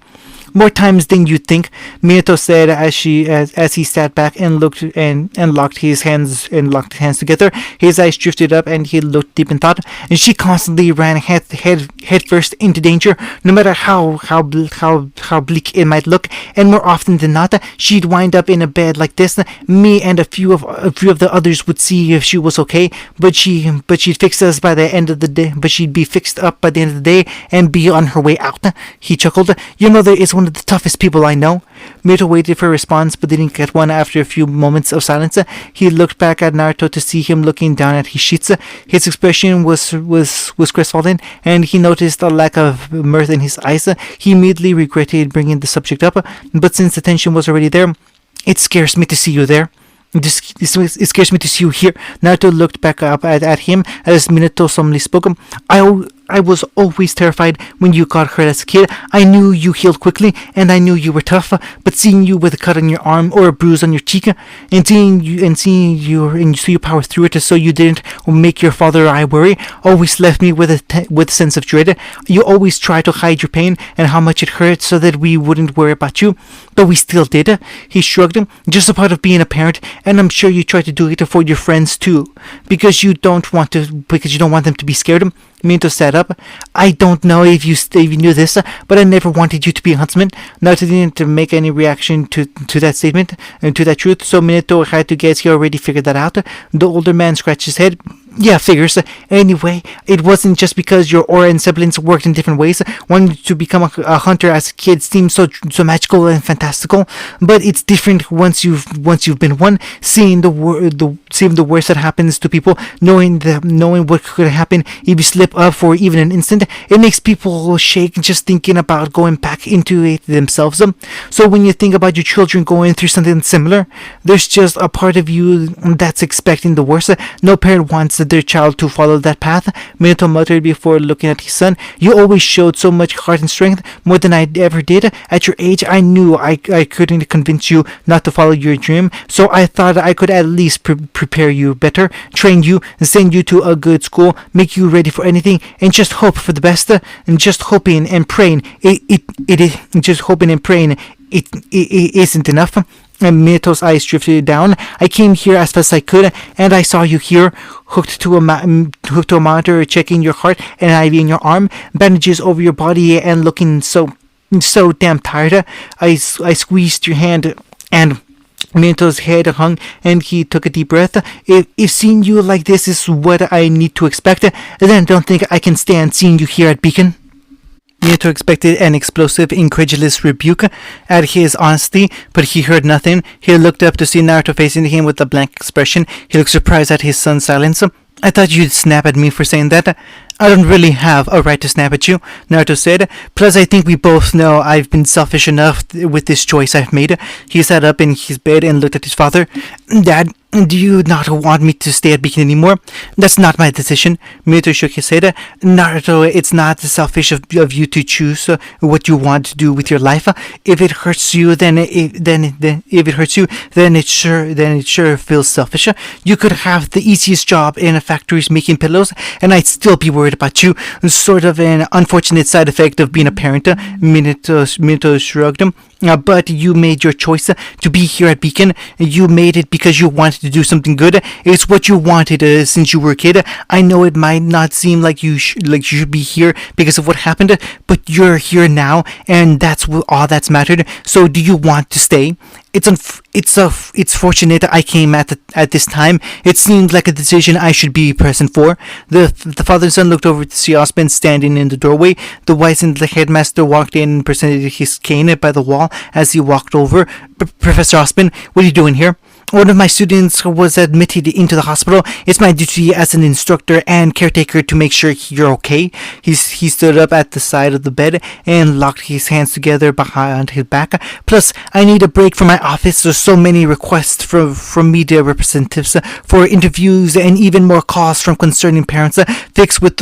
More times than you'd think, Minato said as he sat back and looked and locked his hands together. His eyes drifted up and he looked deep in thought. And she constantly ran head first into danger, no matter how bleak it might look. And more often than not, she'd wind up in a bed like this. Me and a few of the others would see if she was okay, but she'd fix us by the end of the day. But she'd be fixed up by the end of the day and be on her way out. He chuckled. Your mother is one of the toughest people I know. Minato waited for a response but didn't get one. After a few moments of silence, he looked back at Naruto to see him looking down at his sheets. His expression was crestfallen, and he noticed a lack of mirth in his eyes. He immediately regretted bringing the subject up, but since the tension was already there, it scares me to see you there. It scares me to see you here. Naruto looked back up at him as Minato solemnly spoke. I was always terrified when you got hurt as a kid. I knew you healed quickly, and I knew you were tough. But seeing you with a cut on your arm or a bruise on your cheek, and seeing you power through it, so you didn't make your father or I worry, always left me with a sense of dread. You always tried to hide your pain and how much it hurt, so that we wouldn't worry about you. But we still did. He shrugged. Just a part of being a parent, and I'm sure you try to do it for your friends too, because you don't want them to be scared. Minato sat up. I don't know if you knew this, but I never wanted you to be a huntsman. Naruto didn't make any reaction to that statement and to that truth, so Minato had to guess he already figured that out. The older man scratched his head. Yeah, figures. Anyway, it wasn't just because your aura and siblings worked in different ways. Wanting to become a hunter as a kid seems so magical and fantastical, but it's different once you've been one. Seeing the worst that happens to people, knowing what could happen if you slip up for even an instant, it makes people shake just thinking about going back into it themselves. So when you think about your children going through something similar, there's just a part of you that's expecting the worst. No parent wants their child to follow that path. Minato muttered before looking at his son. You always showed so much heart and strength, more than I ever did. At your age, I knew I couldn't convince you not to follow your dream, so I thought I could at least prepare you better, train you, send you to a good school, make you ready for anything, and just hope for the best. And just hoping and praying, it isn't enough. And Minato's eyes drifted down. I came here as fast as I could, and I saw you here, hooked to a monitor, checking your heart, and an IV in your arm, bandages over your body, and looking so damn tired. I squeezed your hand, and Minato's head hung, and he took a deep breath. If seeing you like this is what I need to expect, then I don't think I can stand seeing you here at Beacon. Minato expected an explosive, incredulous rebuke at his honesty, but he heard nothing. He looked up to see Naruto facing him with a blank expression. He looked surprised at his son's silence. I thought you'd snap at me for saying that. I don't really have a right to snap at you, Naruto said. Plus, I think we both know I've been selfish enough with this choice I've made. He sat up in his bed and looked at his father. Dad, do you not want me to stay at Beacon anymore? That's not my decision. Minato shook his head. Naruto, it's not selfish of you to choose what you want to do with your life. If it hurts you, then it sure feels selfish. You could have the easiest job in a factory making pillows, and I'd still be worried about you. Sort of an unfortunate side effect of being a parent. Minato shrugged. But you made your choice to be here at Beacon. You made it because you wanted to do something good. It's what you wanted since you were a kid. I know it might not seem like you should be here because of what happened, but you're here now, and that's all that's mattered. So, do you want to stay? It's fortunate I came at this time. It seemed like a decision I should be present for. The father and son looked over to see Osmond standing in the doorway. The wizened headmaster walked in and presented his cane by the wall as he walked over. Professor Osmond, what are you doing here? One of my students was admitted into the hospital. It's my duty as an instructor and caretaker to make sure you're okay. He stood up at the side of the bed and locked his hands together behind his back. Plus, I need a break from my office. There's so many requests from media representatives for interviews and even more calls from concerning parents mixed with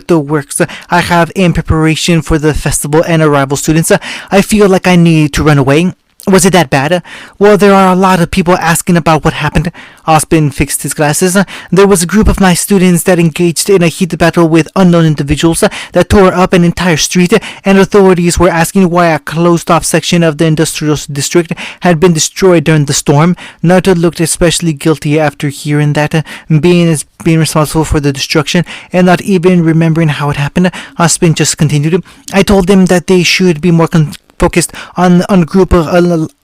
the works I have in preparation for the festival and arrival students. I feel like I need to run away. Was it that bad? Well, there are a lot of people asking about what happened. Osmond fixed his glasses. There was a group of my students that engaged in a heated battle with unknown individuals that tore up an entire street, and authorities were asking why a closed-off section of the industrial district had been destroyed during the storm. Naruto looked especially guilty after hearing that, being responsible for the destruction and not even remembering how it happened. Osmond just continued. I told them that they should be more focused on a group of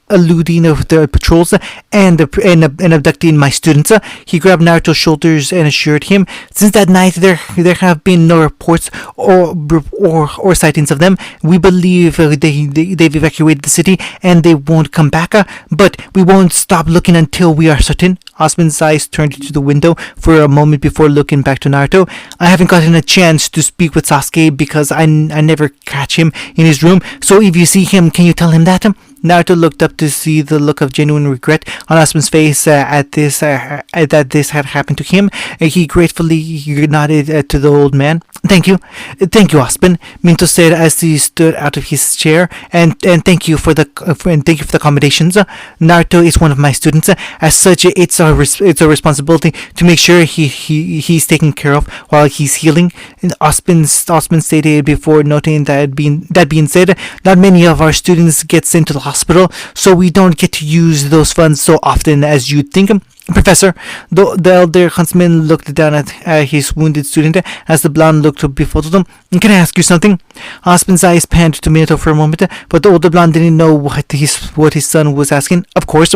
eluding of the patrols and abducting my students. He grabbed Naruto's shoulders and assured him, since that night there have been no reports or sightings of them. We believe they've evacuated the city and they won't come back, but we won't stop looking until we are certain. Osmond's eyes turned to the window for a moment before looking back to Naruto. I haven't gotten a chance to speak with Sasuke because I never catch him in his room, so if you see him, can you tell him that? Naruto looked up to see the look of genuine regret on Osmond's face that this had happened to him. He gratefully nodded to the old man. Thank you, Osmond. Minto said as he stood out of his chair, and thank you for the accommodations. Naruto is one of my students. As such, it's a responsibility to make sure he's taken care of while he's healing. And Osmond stated before noting that being said, not many of our students get sent to the hospital, so we don't get to use those funds so often as you'd think. Professor, the elder huntsman looked down at his wounded student as the blonde looked befuddled. Can I ask you something? Osmond's eyes panned to Minato for a moment, but the older blonde didn't know what his son was asking. Of course.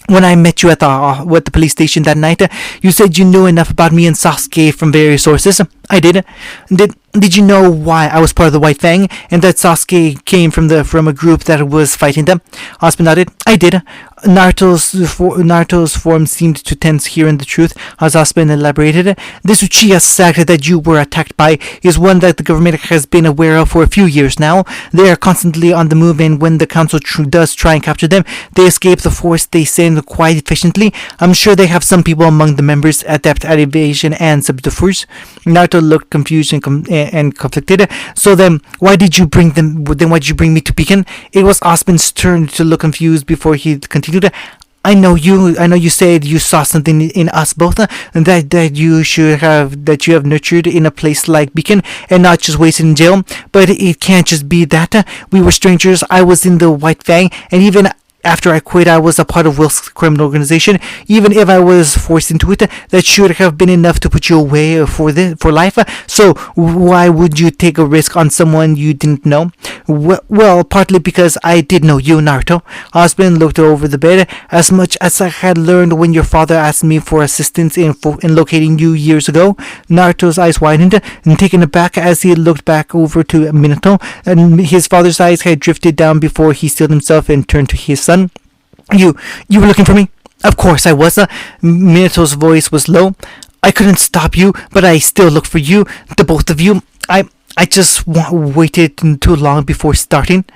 When I met you at the police station that night, you said you knew enough about me and Sasuke from various sources. I did. Did you know why I was part of the White Fang and that Sasuke came from a group that was fighting them? Aspen nodded. I did. Naruto's form seemed to tense hearing the truth as Aspen elaborated. This Uchiha sect that you were attacked by is one that the government has been aware of for a few years now. They are constantly on the move, and when the council does try and capture them, they escape the force they send quite efficiently. I'm sure they have some people among the members adept at evasion and subterfuge. Naruto looked confused and conflicted. So then, why did you bring them? Then why did you bring me to Beacon? It was Aspen's turn to look confused before he continued. I know you said you saw something in us both, that you have nurtured in a place like Beacon and not just wasted in jail. But it can't just be that. We were strangers. I was in the White Fang, and even after I quit, I was a part of Will's criminal organization. Even if I was forced into it, that should have been enough to put you away for life. So why would you take a risk on someone you didn't know? Well, partly because I did know you, Naruto. Osmond looked over the bed. As much as I had learned when your father asked me for assistance in locating you years ago. Naruto's eyes widened and taken aback as he looked back over to Minato, and his father's eyes had drifted down before he stilled himself and turned to his son. You were looking for me? Of course I was. Minato's voice was low. I couldn't stop you, but I still looked for you, the both of you. I just waited too long before starting.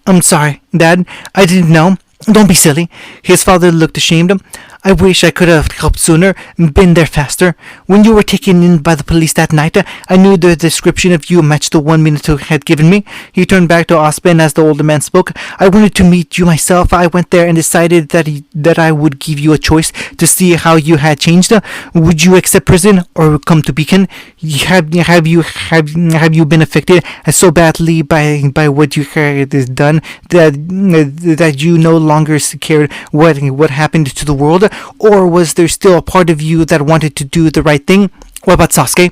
I'm sorry, Dad. I didn't know. Don't be silly. His father looked ashamed. I wish I could have helped sooner, been there faster. When you were taken in by the police that night, I knew the description of you matched the one Minato had given me. He turned back to Aspen as the older man spoke. I wanted to meet you myself. I went there and decided that I would give you a choice to see how you had changed. Would you accept prison or come to Beacon? Have you been affected so badly by what you had done that you no longer cared what happened to the world? Or was there still a part of you that wanted to do the right thing? What about Sasuke?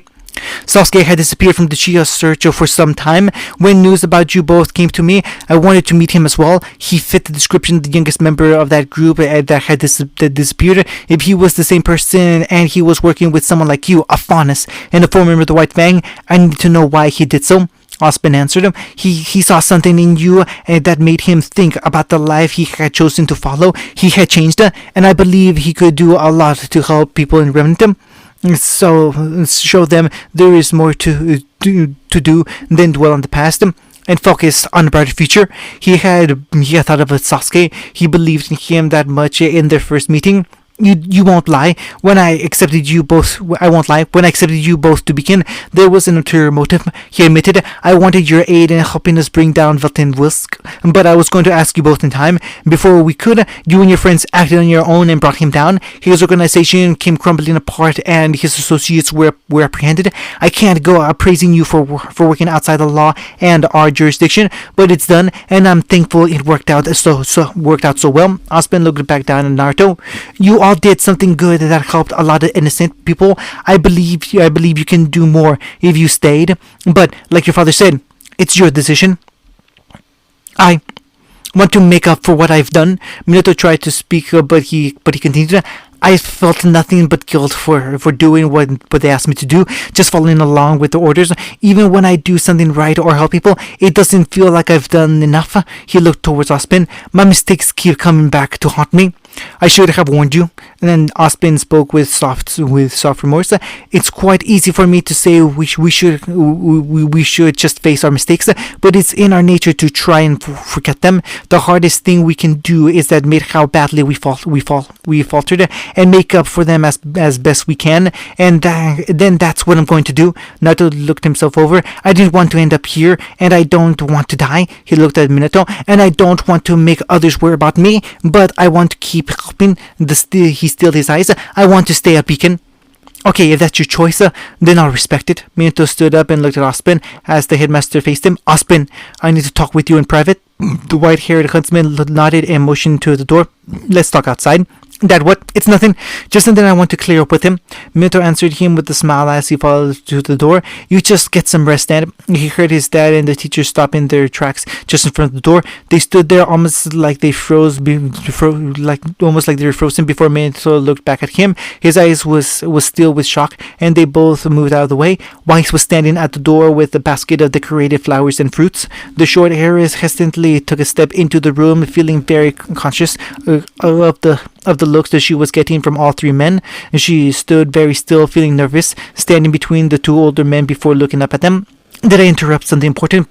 Sasuke had disappeared from the Uchiha search for some time. When news about you both came to me, I wanted to meet him as well. He fit the description of the youngest member of that group that had disappeared. If he was the same person and he was working with someone like you, a Faunus, and a former member of the White Fang, I need to know why he did so. Ospen answered him. He saw something in you that made him think about the life he had chosen to follow. He had changed, and I believe he could do a lot to help people in Remington. So show them there is more to do than dwell on the past. And focus on a brighter future. He had thought of Sasuke. He believed in him that much in their first meeting. You won't lie. When I accepted you both, I won't lie. When I accepted you both to begin, there was an ulterior motive. He admitted I wanted your aid in helping us bring down Velton Wilsk, but I was going to ask you both in time. Before we could, you and your friends acted on your own and brought him down. His organization came crumbling apart, and his associates were apprehended. I can't go praising you for working outside the law and our jurisdiction, but it's done, and I'm thankful it worked out so well. Aspen looked back down at Naruto. You all did something good that helped a lot of innocent people. I believe you can do more if you stayed. But like your father said, it's your decision. I want to make up for what I've done. Minato tried to speak, but he continued. I felt nothing but guilt for doing what they asked me to do, just following along with the orders. Even when I do something right or help people, it doesn't feel like I've done enough. He looked towards Aspen. My mistakes keep coming back to haunt me. I should have warned you. And then Aspen spoke with soft remorse. It's quite easy for me to say we should just face our mistakes, but it's in our nature to try and forget them. The hardest thing we can do is admit how badly we faltered, and make up for them as best we can. And then that's what I'm going to do. Naruto looked himself over. I didn't want to end up here, and I don't want to die. He looked at Minato. And I don't want to make others worry about me, but I want to keep helping. He stilled his eyes. I want to stay at Beacon. Okay, if that's your choice, then I'll respect it. Minato stood up and looked at Aspen as the headmaster faced him. Aspen, I need to talk with you in private. The white-haired huntsman nodded and motioned to the door. Let's talk outside. Dad, what? It's nothing. Just something I want to clear up with him. Minato answered him with a smile as he followed to the door. You just get some rest, Dad. He heard his dad and the teacher stop in their tracks just in front of the door. They stood there almost like they almost like they were frozen before Minato looked back at him. His eyes was still with shock, and they both moved out of the way. Weiss was standing at the door with a basket of decorated flowers and fruits. The short heiress hesitantly took a step into the room, feeling very conscious of the looks that she was getting from all three men. She stood very still, feeling nervous, standing between the two older men before looking up at them. Did I interrupt something important?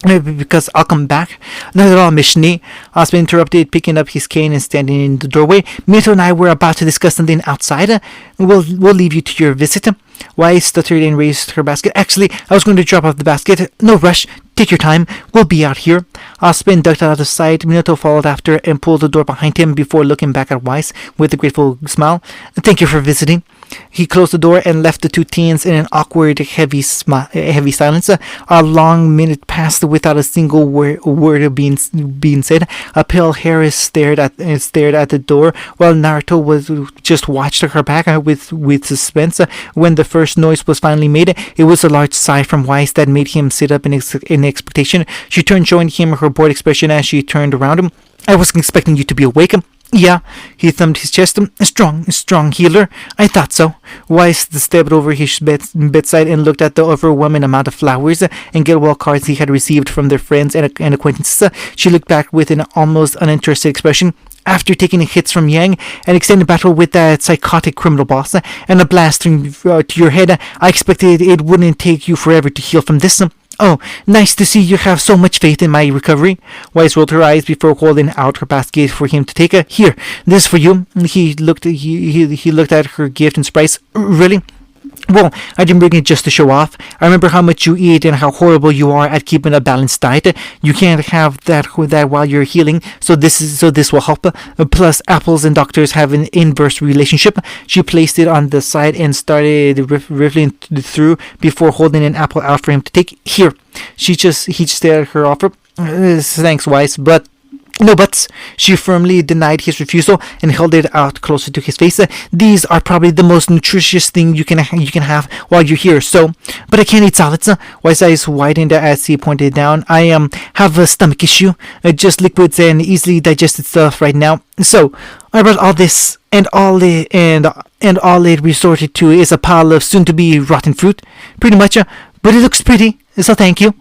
Because I'll come back. Not at all, Miss Schnee. Osmond interrupted, picking up his cane and standing in the doorway. Minato and I were about to discuss something outside. We'll leave you to your visit. Weiss stuttered and raised her basket. Actually, I was going to drop off the basket. No rush. Take your time. We'll be out here. Osmond ducked out of sight. Minato followed after and pulled the door behind him before looking back at Weiss with a grateful smile. Thank you for visiting. He closed the door and left the two teens in an awkward, heavy silence. A long minute passed without a single word being said. A pale Harris stared at the door, while Naruto was just watched her back with suspense. When the first noise was finally made, it was a large sigh from Weiss that made him sit up in expectation. She turned, showing him her bored expression as she turned around him. I wasn't expecting you to be awake. Yeah, he thumbed his chest. Strong healer. I thought so. Weiss stepped over his bedside and looked at the overwhelming amount of flowers and get-well cards he had received from their friends and acquaintances. She looked back with an almost uninterested expression. After taking hits from Yang, an extended battle with that psychotic criminal boss, and a blast to your head, I expected it wouldn't take you forever to heal from this. Oh, nice to see you have so much faith in my recovery. Weiss rolled her eyes before holding out her basket for him to take. Here, this is for you. He looked at her gift in surprise. Really? Well, I didn't bring it just to show off. I remember how much you eat and how horrible you are at keeping a balanced diet. You can't have that while you're healing, so this will help. Plus, apples and doctors have an inverse relationship. She placed it on the side and started riffling through before holding an apple out for him to take. Here. He just stared at her offer. Thanks, Weiss, but... No buts. She firmly denied his refusal and held it out closer to his face. These are probably the most nutritious thing you can have while you're here. So, but I can't eat solids. Weiss' eyes widened as he pointed down. I have a stomach issue. Just liquids and easily digested stuff right now. So, I brought all this, and all it resorted to is a pile of soon-to-be rotten fruit. Pretty much. But it looks pretty. So thank you.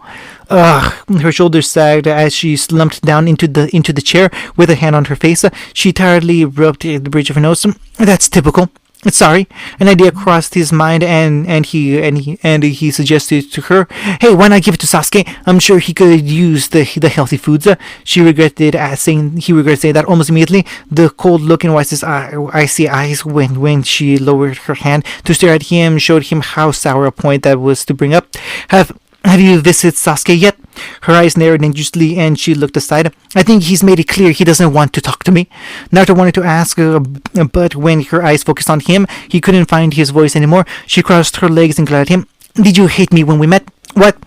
Her shoulders sagged as she slumped down into the chair with a hand on her face. She tiredly rubbed the bridge of her nose. That's typical. Sorry. An idea crossed his mind, and he suggested to her, "Hey, why not give it to Sasuke? I'm sure he could use the healthy foods." He regretted saying that almost immediately. The cold look in Weiss's icy eyes when she lowered her hand to stare at him showed him how sour a point that was to bring up. Have you visited Sasuke yet? Her eyes narrowed dangerously, and she looked aside. I think he's made it clear he doesn't want to talk to me. Naruto wanted to ask, but when her eyes focused on him, he couldn't find his voice anymore. She crossed her legs and glared at him. Did you hate me when we met? What?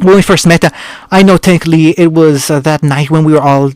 When we first met, I know technically it was that night when we were all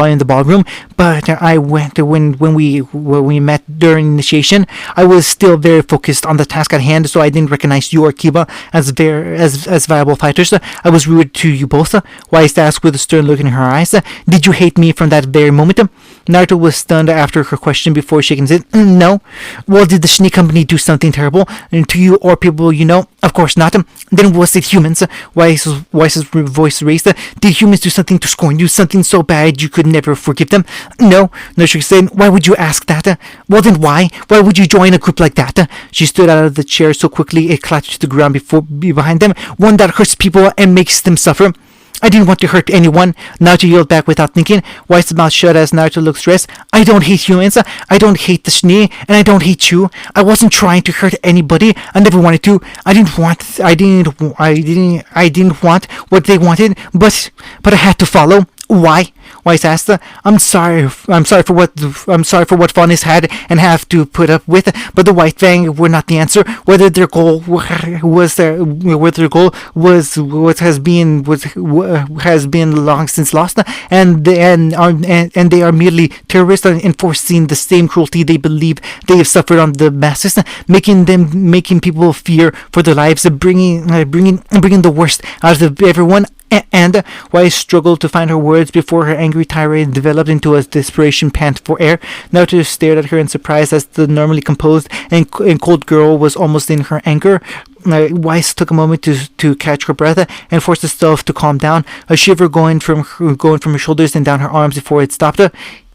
in the ballroom, but I went when we met during initiation. I was still very focused on the task at hand, so I didn't recognize you or Kiba as viable fighters. I was rude to you both. Weiss asked with a stern look in her eyes. Did you hate me from that very moment? Naruto was stunned after her question before shaking his head. No. Well, did the Schnee Company do something terrible to you or people you know? Of course not. Then was it humans? Weiss's voice raised. Did humans do something to scorn you? Something so bad you could never forgive them? No. Naruto said. Why would you ask that? Well, then why? Why would you join a group like that? She stood out of the chair so quickly it clattered to the ground behind them. One that hurts people and makes them suffer. I didn't want to hurt anyone. Naruto yelled back without thinking. Weiss's mouth shut as Naruto looked stressed. I don't hate humans. I don't hate the Schnee, and I don't hate you. I wasn't trying to hurt anybody. I never wanted to. I didn't want what they wanted, but I had to follow. Why? Weiss asked. I'm sorry for what Faunus had and have to put up with, but the White Fang were not the answer. Whether their goal was has been long since lost, and they are merely terrorists enforcing the same cruelty they believe they have suffered on the masses, making people fear for their lives, bringing the worst out of everyone. And Weiss struggled to find her words before her angry tirade developed into a desperation pant for air. Naruto stared at her in surprise as the normally composed and cold girl was almost in her anger. Weiss took a moment to catch her breath and forced herself to calm down, a shiver going from her shoulders and down her arms before it stopped her.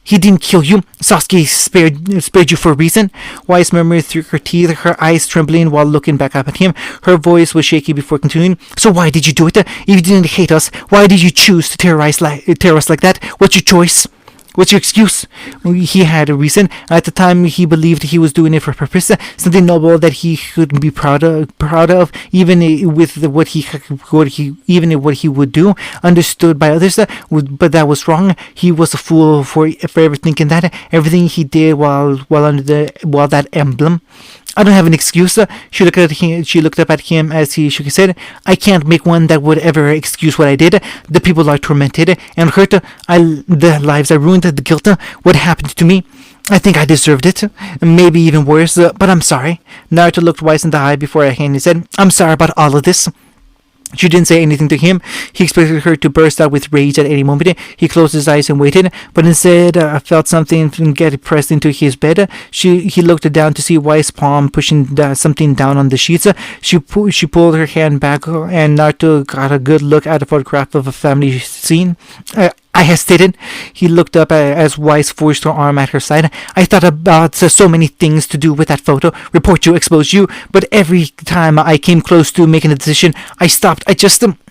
He didn't kill you. Sasuke spared you for a reason. Weiss murmured through her teeth, her eyes trembling while looking back up at him. Her voice was shaky before continuing. So why did you do it? If you didn't hate us, why did you choose to terror us like that? What's your choice? What's your excuse? He had a reason. At the time, he believed he was doing it for a purpose, something noble that he could be proud of, even with what he would do, understood by others. But that was wrong. He was a fool for ever thinking that. Everything he did while under that emblem. I don't have an excuse. She looked up at him as he shook his head. I can't make one that would ever excuse what I did. The people are tormented and hurt. The lives I ruined, the guilt, what happened to me. I think I deserved it. Maybe even worse, but I'm sorry. Naruto looked Weiss in the eye before he said, I'm sorry about all of this. She didn't say anything to him. He expected her to burst out with rage at any moment. He closed his eyes and waited, but instead felt something get pressed into his bed. He looked down to see Weiss' palm pushing something down on the sheets. She pulled her hand back, and Naruto got a good look at a photograph of a family scene. I hesitated. He looked up as Weiss forced her arm at her side. I thought about so many things to do with that photo. Report you, expose you. But every time I came close to making a decision, I stopped.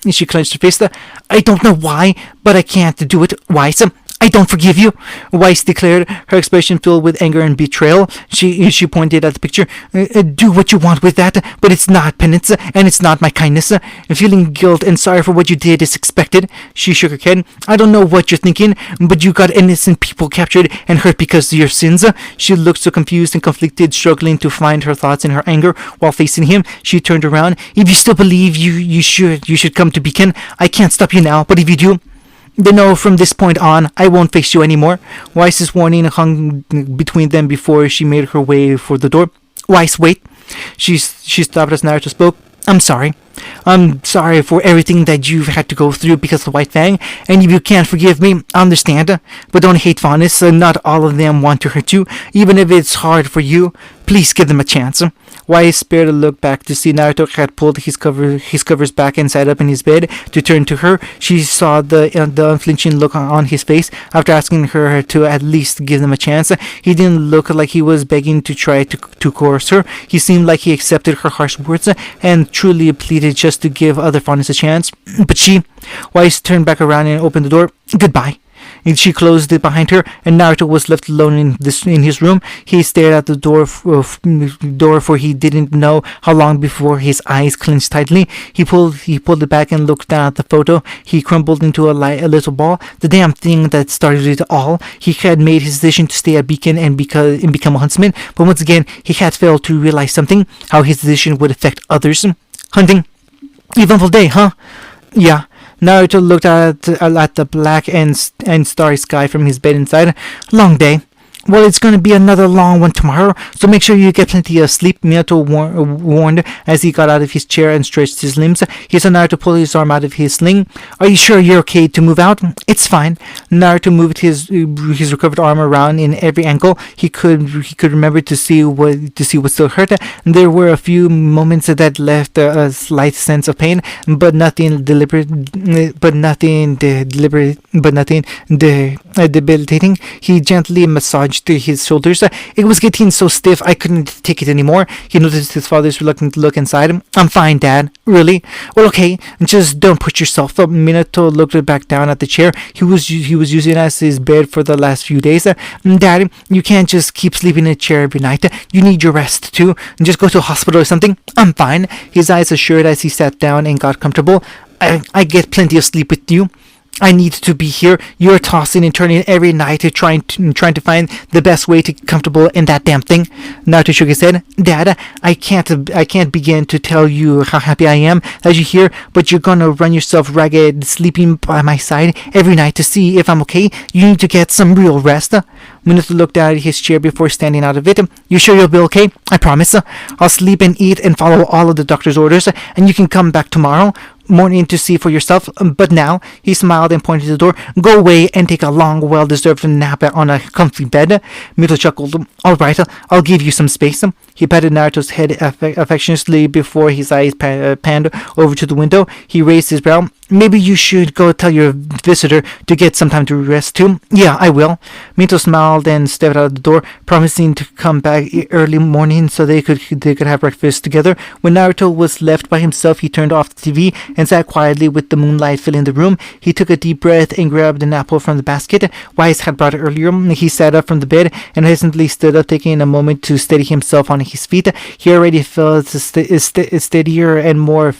She clenched her fist. I don't know why, but I can't do it, Weiss. I don't forgive you, Weiss declared, her expression filled with anger and betrayal. She pointed at the picture. Do what you want with that, but it's not penance, and it's not my kindness. Feeling guilt and sorry for what you did is expected. She shook her head. I don't know what you're thinking, but you got innocent people captured and hurt because of your sins. She looked so confused and conflicted, struggling to find her thoughts in her anger while facing him. She turned around. If you still believe you should come to Beacon, I can't stop you now, but if you do, then no, from this point on, I won't face you anymore. Weiss's warning hung between them before she made her way for the door. Weiss, wait. She stopped as Naruto spoke. I'm sorry. I'm sorry for everything that you've had to go through because of the White Fang, and if you can't forgive me, I understand. But don't hate Faunus. Not all of them want to hurt you, even if it's hard for you. Please give them a chance. Weiss spared a look back to see Naruto had pulled his covers back and sat up in his bed to turn to her. She saw the unflinching look on his face after asking her to at least give them a chance. He didn't look like he was begging to try to coerce her. He seemed like he accepted her harsh words and truly pleaded just to give other Faunus a chance. But Weiss turned back around and opened the door. Goodbye. She closed it behind her, and Naruto was left alone in his room. He stared at the door for he didn't know how long before his eyes clenched tightly. He pulled it back and looked down at the photo. He crumbled into a little ball. The damn thing that started it all. He had made his decision to stay at Beacon and become a huntsman, but once again he had failed to realize something: how his decision would affect others. Hunting, eventful day, huh? Yeah. Naruto looked at the black and starry sky from his bed inside. Long day. Well, it's going to be another long one tomorrow, so make sure you get plenty of sleep, Minato warned as he got out of his chair and stretched his limbs. He saw Naruto pull his arm out of his sling. Are you sure you're okay to move out? It's fine. Naruto moved his recovered arm around in every angle he could remember to see what still hurt. There were a few moments that left a slight sense of pain, but nothing debilitating. He gently massaged his shoulders. It was getting so stiff I couldn't take it anymore. He noticed his father's reluctant look inside. I'm fine, Dad. Really? Well, okay. Just don't push yourself up. Minato looked back down at the chair he was using as his bed for the last few days. Dad, you can't just keep sleeping in a chair every night. You need your rest too. Just go to a hospital or something. I'm fine. His eyes assured as he sat down and got comfortable. I get plenty of sleep with you. I need to be here. You're tossing and turning every night trying to find the best way to get comfortable in that damn thing. Naruto shook his head. Dad, I can't begin to tell you how happy I am that you're here, but you're gonna run yourself ragged sleeping by my side every night to see if I'm okay. You need to get some real rest. Minato looked down at his chair before standing out of it. You sure you'll be okay? I promise. I'll sleep and eat and follow all of the doctor's orders, and you can come back tomorrow morning to see for yourself. But now, he smiled and pointed to the door, go away and take a long, well-deserved nap on a comfy bed. Mito chuckled. All right, I'll give you some space. He patted Naruto's head affectionately before his eyes panned over to the window. He raised his brow. Maybe you should go tell your visitor to get some time to rest too. Yeah, I will. Mito smiled and stepped out of the door, promising to come back early morning so they could have breakfast together. When Naruto was left by himself, he turned off the TV and sat quietly with the moonlight filling the room. He took a deep breath and grabbed an apple from the basket Wise had brought earlier. He sat up from the bed and hesitantly stood up, taking a moment to steady himself on his feet. He already felt steadier and more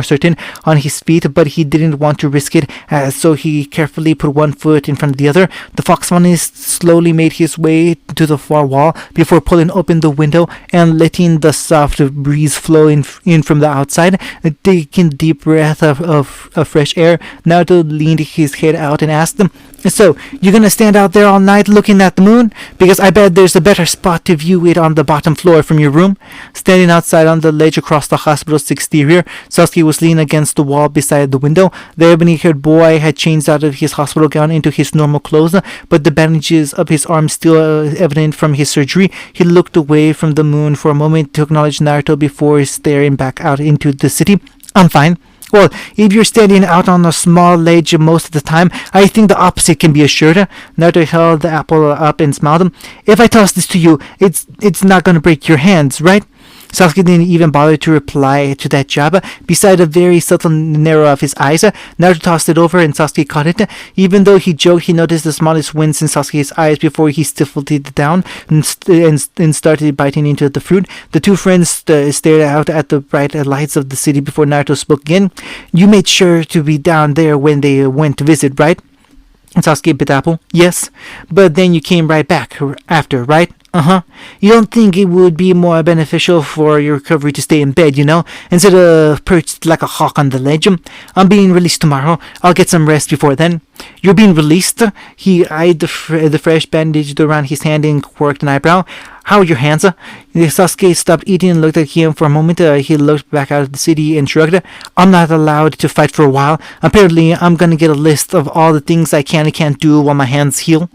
certain on his feet, but he didn't want to risk it, so he carefully put one foot in front of the other. The foxmonist slowly made his way to the far wall before pulling open the window and letting the soft breeze flow in from the outside. Taking a deep breath of fresh air, Naruto leaned his head out and asked them, so, you're gonna stand out there all night looking at the moon? Because I bet there's a better spot to view it on the bottom floor from your room. Standing outside on the ledge across the hospital's exterior, Sasuke was leaning against the wall beside the window. The ebony-haired boy had changed out of his hospital gown into his normal clothes, but the bandages of his arms still evident from his surgery. He looked away from the moon for a moment to acknowledge Naruto before staring back out into the city. I'm fine. Well, if you're standing out on a small ledge most of the time, I think the opposite can be assured. Naruto held the apple up and smiled. If I toss this to you, it's not gonna break your hands, right? Sasuke didn't even bother to reply to that jab. Beside a very subtle narrow of his eyes, Naruto tossed it over and Sasuke caught it. Even though he joked, he noticed the smallest wince in Sasuke's eyes before he stifled it down and started biting into the fruit. The two friends stared out at the bright lights of the city before Naruto spoke again. You made sure to be down there when they went to visit, right? Sasuke bit the apple. Yes, but then you came right back after, right? Uh-huh. You don't think it would be more beneficial for your recovery to stay in bed, instead of perched like a hawk on the ledge? I'm being released tomorrow. I'll get some rest before then. You're being released? He eyed the fresh bandage around his hand and quirked an eyebrow. How are your hands? Sasuke stopped eating and looked at him for a moment. He looked back out of the city and shrugged. I'm not allowed to fight for a while. Apparently, I'm gonna get a list of all the things I can and can't do while my hands heal.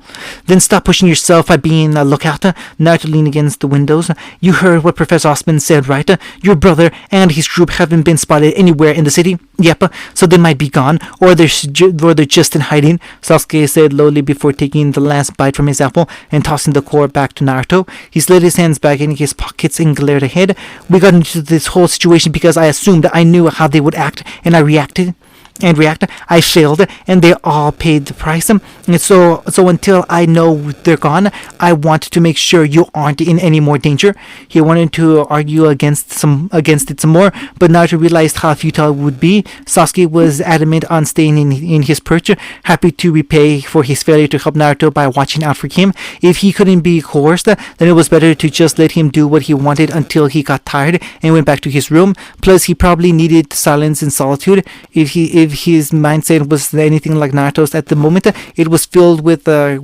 Then stop pushing yourself by being a lookout. Naruto leaned against the windows. You heard what Professor Osman said, right? Your brother and his group haven't been spotted anywhere in the city. Yep, so they might be gone, or they're just in hiding, Sasuke said lowly before taking the last bite from his apple and tossing the core back to Naruto. He slid his hands back in his pockets and glared ahead. We got into this whole situation because I assumed I knew how they would act, and I reacted. I failed, and they all paid the price. And so until I know they're gone, I want to make sure you aren't in any more danger. He wanted to argue against it some more, but Naruto realized how futile it would be. Sasuke was adamant on staying in his perch, happy to repay for his failure to help Naruto by watching out for him. If he couldn't be coerced, then it was better to just let him do what he wanted until he got tired and went back to his room. Plus, he probably needed silence and solitude. If his mindset was anything like Naruto's at the moment, it was filled with a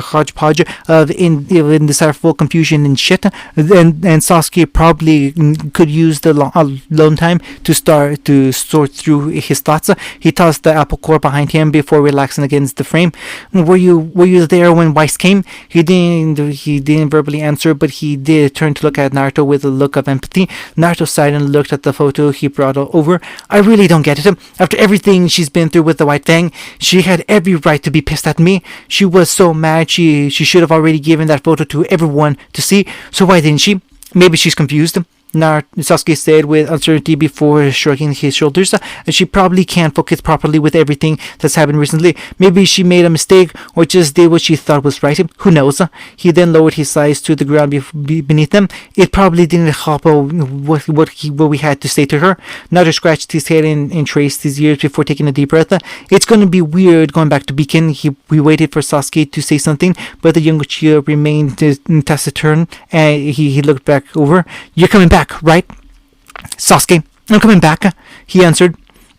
hodgepodge of indecipherable confusion and shit. And Sasuke probably could use the alone time to start to sort through his thoughts. He tossed the apple core behind him before relaxing against the frame. Were you there when Weiss came? He didn't verbally answer, but he did turn to look at Naruto with a look of empathy. Naruto sighed and looked at the photo he brought over. I really don't get it. After everything she's been through with the White Fang, she had every right to be pissed at me. She was so mad she should have already given that photo to everyone to see. So why didn't she? Maybe she's confused. Sasuke said with uncertainty before shrugging his shoulders. She probably can't focus properly with everything that's happened recently. Maybe she made a mistake or just did what she thought was right. Who knows? He then lowered his eyes to the ground beneath them. It probably didn't help what we had to say to her. Naruto scratched his head and traced his ears before taking a deep breath. It's going to be weird going back to Beacon. We waited for Sasuke to say something, but the young Uchiha remained taciturn, and he looked back over. You're coming back, right? Sasuke, I'm coming back, he answered.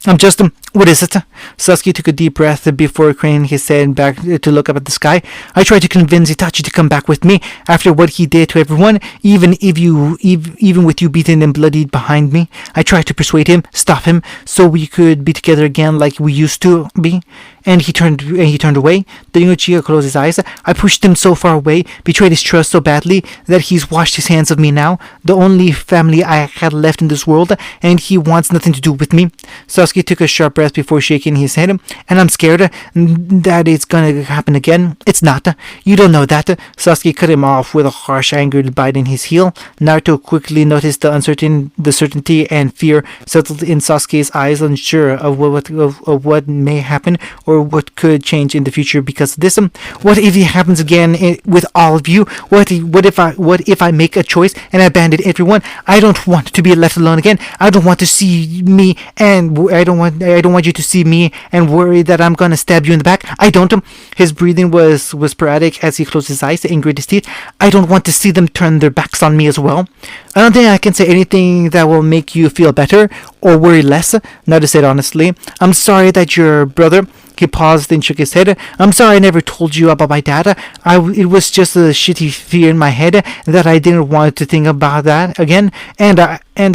I'm just, what is it? Sasuke took a deep breath before craning his head back to look up at the sky. I tried to convince Itachi to come back with me after what he did to everyone, even with you beaten and bloodied behind me. I tried to persuade him, stop him, so we could be together again like we used to be. And he turned away. The young Uchiha closed his eyes. I pushed him so far away, betrayed his trust so badly, that he's washed his hands of me now, the only family I had left in this world, and he wants nothing to do with me. Sasuke took a sharp breath before shaking his head. And I'm scared that it's gonna happen again. It's not. You don't know that. Sasuke cut him off with a harsh, angered bite in his heel. Naruto quickly noticed the certainty and fear settled in Sasuke's eyes, unsure of what may happen or what could change in the future because of this. What if it happens again with all of you? What if I make a choice and abandon everyone? I don't want to be left alone again. I don't want to see me, and I don't want you to see me and worry that I'm gonna stab you in the back. I don't. His breathing was sporadic as he closed his eyes and gritted his teeth. I don't want to see them turn their backs on me as well. I don't think I can say anything that will make you feel better or worry less. Naruto said honestly. I'm sorry that your brother. He paused and shook his head. I'm sorry I never told you about my dad. It was just a shitty fear in my head that I didn't want to think about that again. And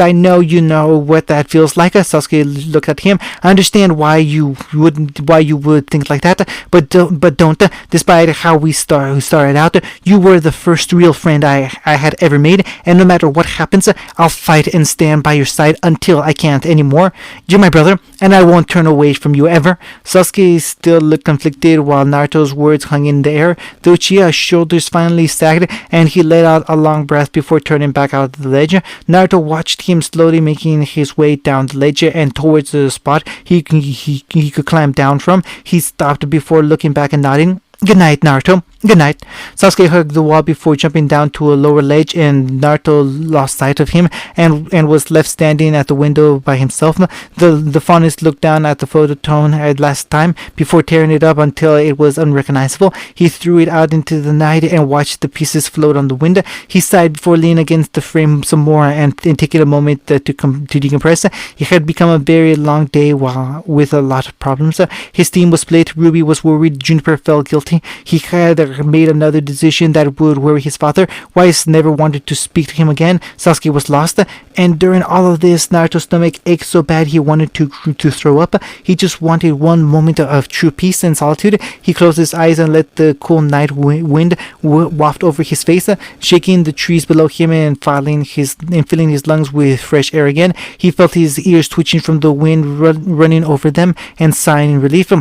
I know you know what that feels like. Sasuke looked at him. I understand why you would think like that, but don't. Despite how we started out, you were the first real friend I had ever made, and no matter what happens, I'll fight and stand by your side until I can't anymore. You're my brother, and I won't turn away from you ever. Sasuke still looked conflicted while Naruto's words hung in the air. The Uchiha's shoulders finally sagged, and he let out a long breath before turning back out of the ledge. Naruto watched him slowly making his way down the ledge and towards the spot he could climb down from. He stopped before looking back and nodding. Good night, Naruto. Good night. Sasuke hugged the wall before jumping down to a lower ledge, and Naruto lost sight of him and was left standing at the window by himself. The faunus looked down at the phototone at last time before tearing it up until it was unrecognizable. He threw it out into the night and watched the pieces float on the wind. He sighed before leaning against the frame some more and taking a moment to decompress. It had become a very long day with a lot of problems. His team was split. Ruby was worried. Juniper felt guilty. He had made another decision that would worry his father. Weiss never wanted to speak to him again. Sasuke was lost, and during all of this, Naruto's stomach ached so bad he wanted to throw up. He just wanted one moment of true peace and solitude. He closed his eyes and let the cool night wind waft over his face, shaking the trees below him and filling his lungs with fresh air again. He felt his ears twitching from the wind running over them and sighing in relief.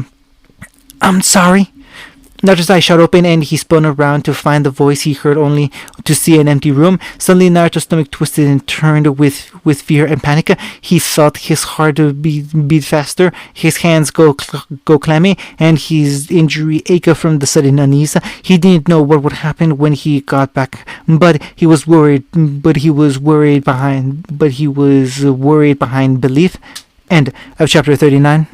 I'm sorry. Naruto's eyes shot open and he spun around to find the voice he heard only to see an empty room. Suddenly Naruto's stomach twisted and turned with fear and panic. He felt his heart beat faster, his hands go clammy, and his injury ache from the sudden unease. He didn't know what would happen when he got back, but he was worried behind belief. End of chapter 39.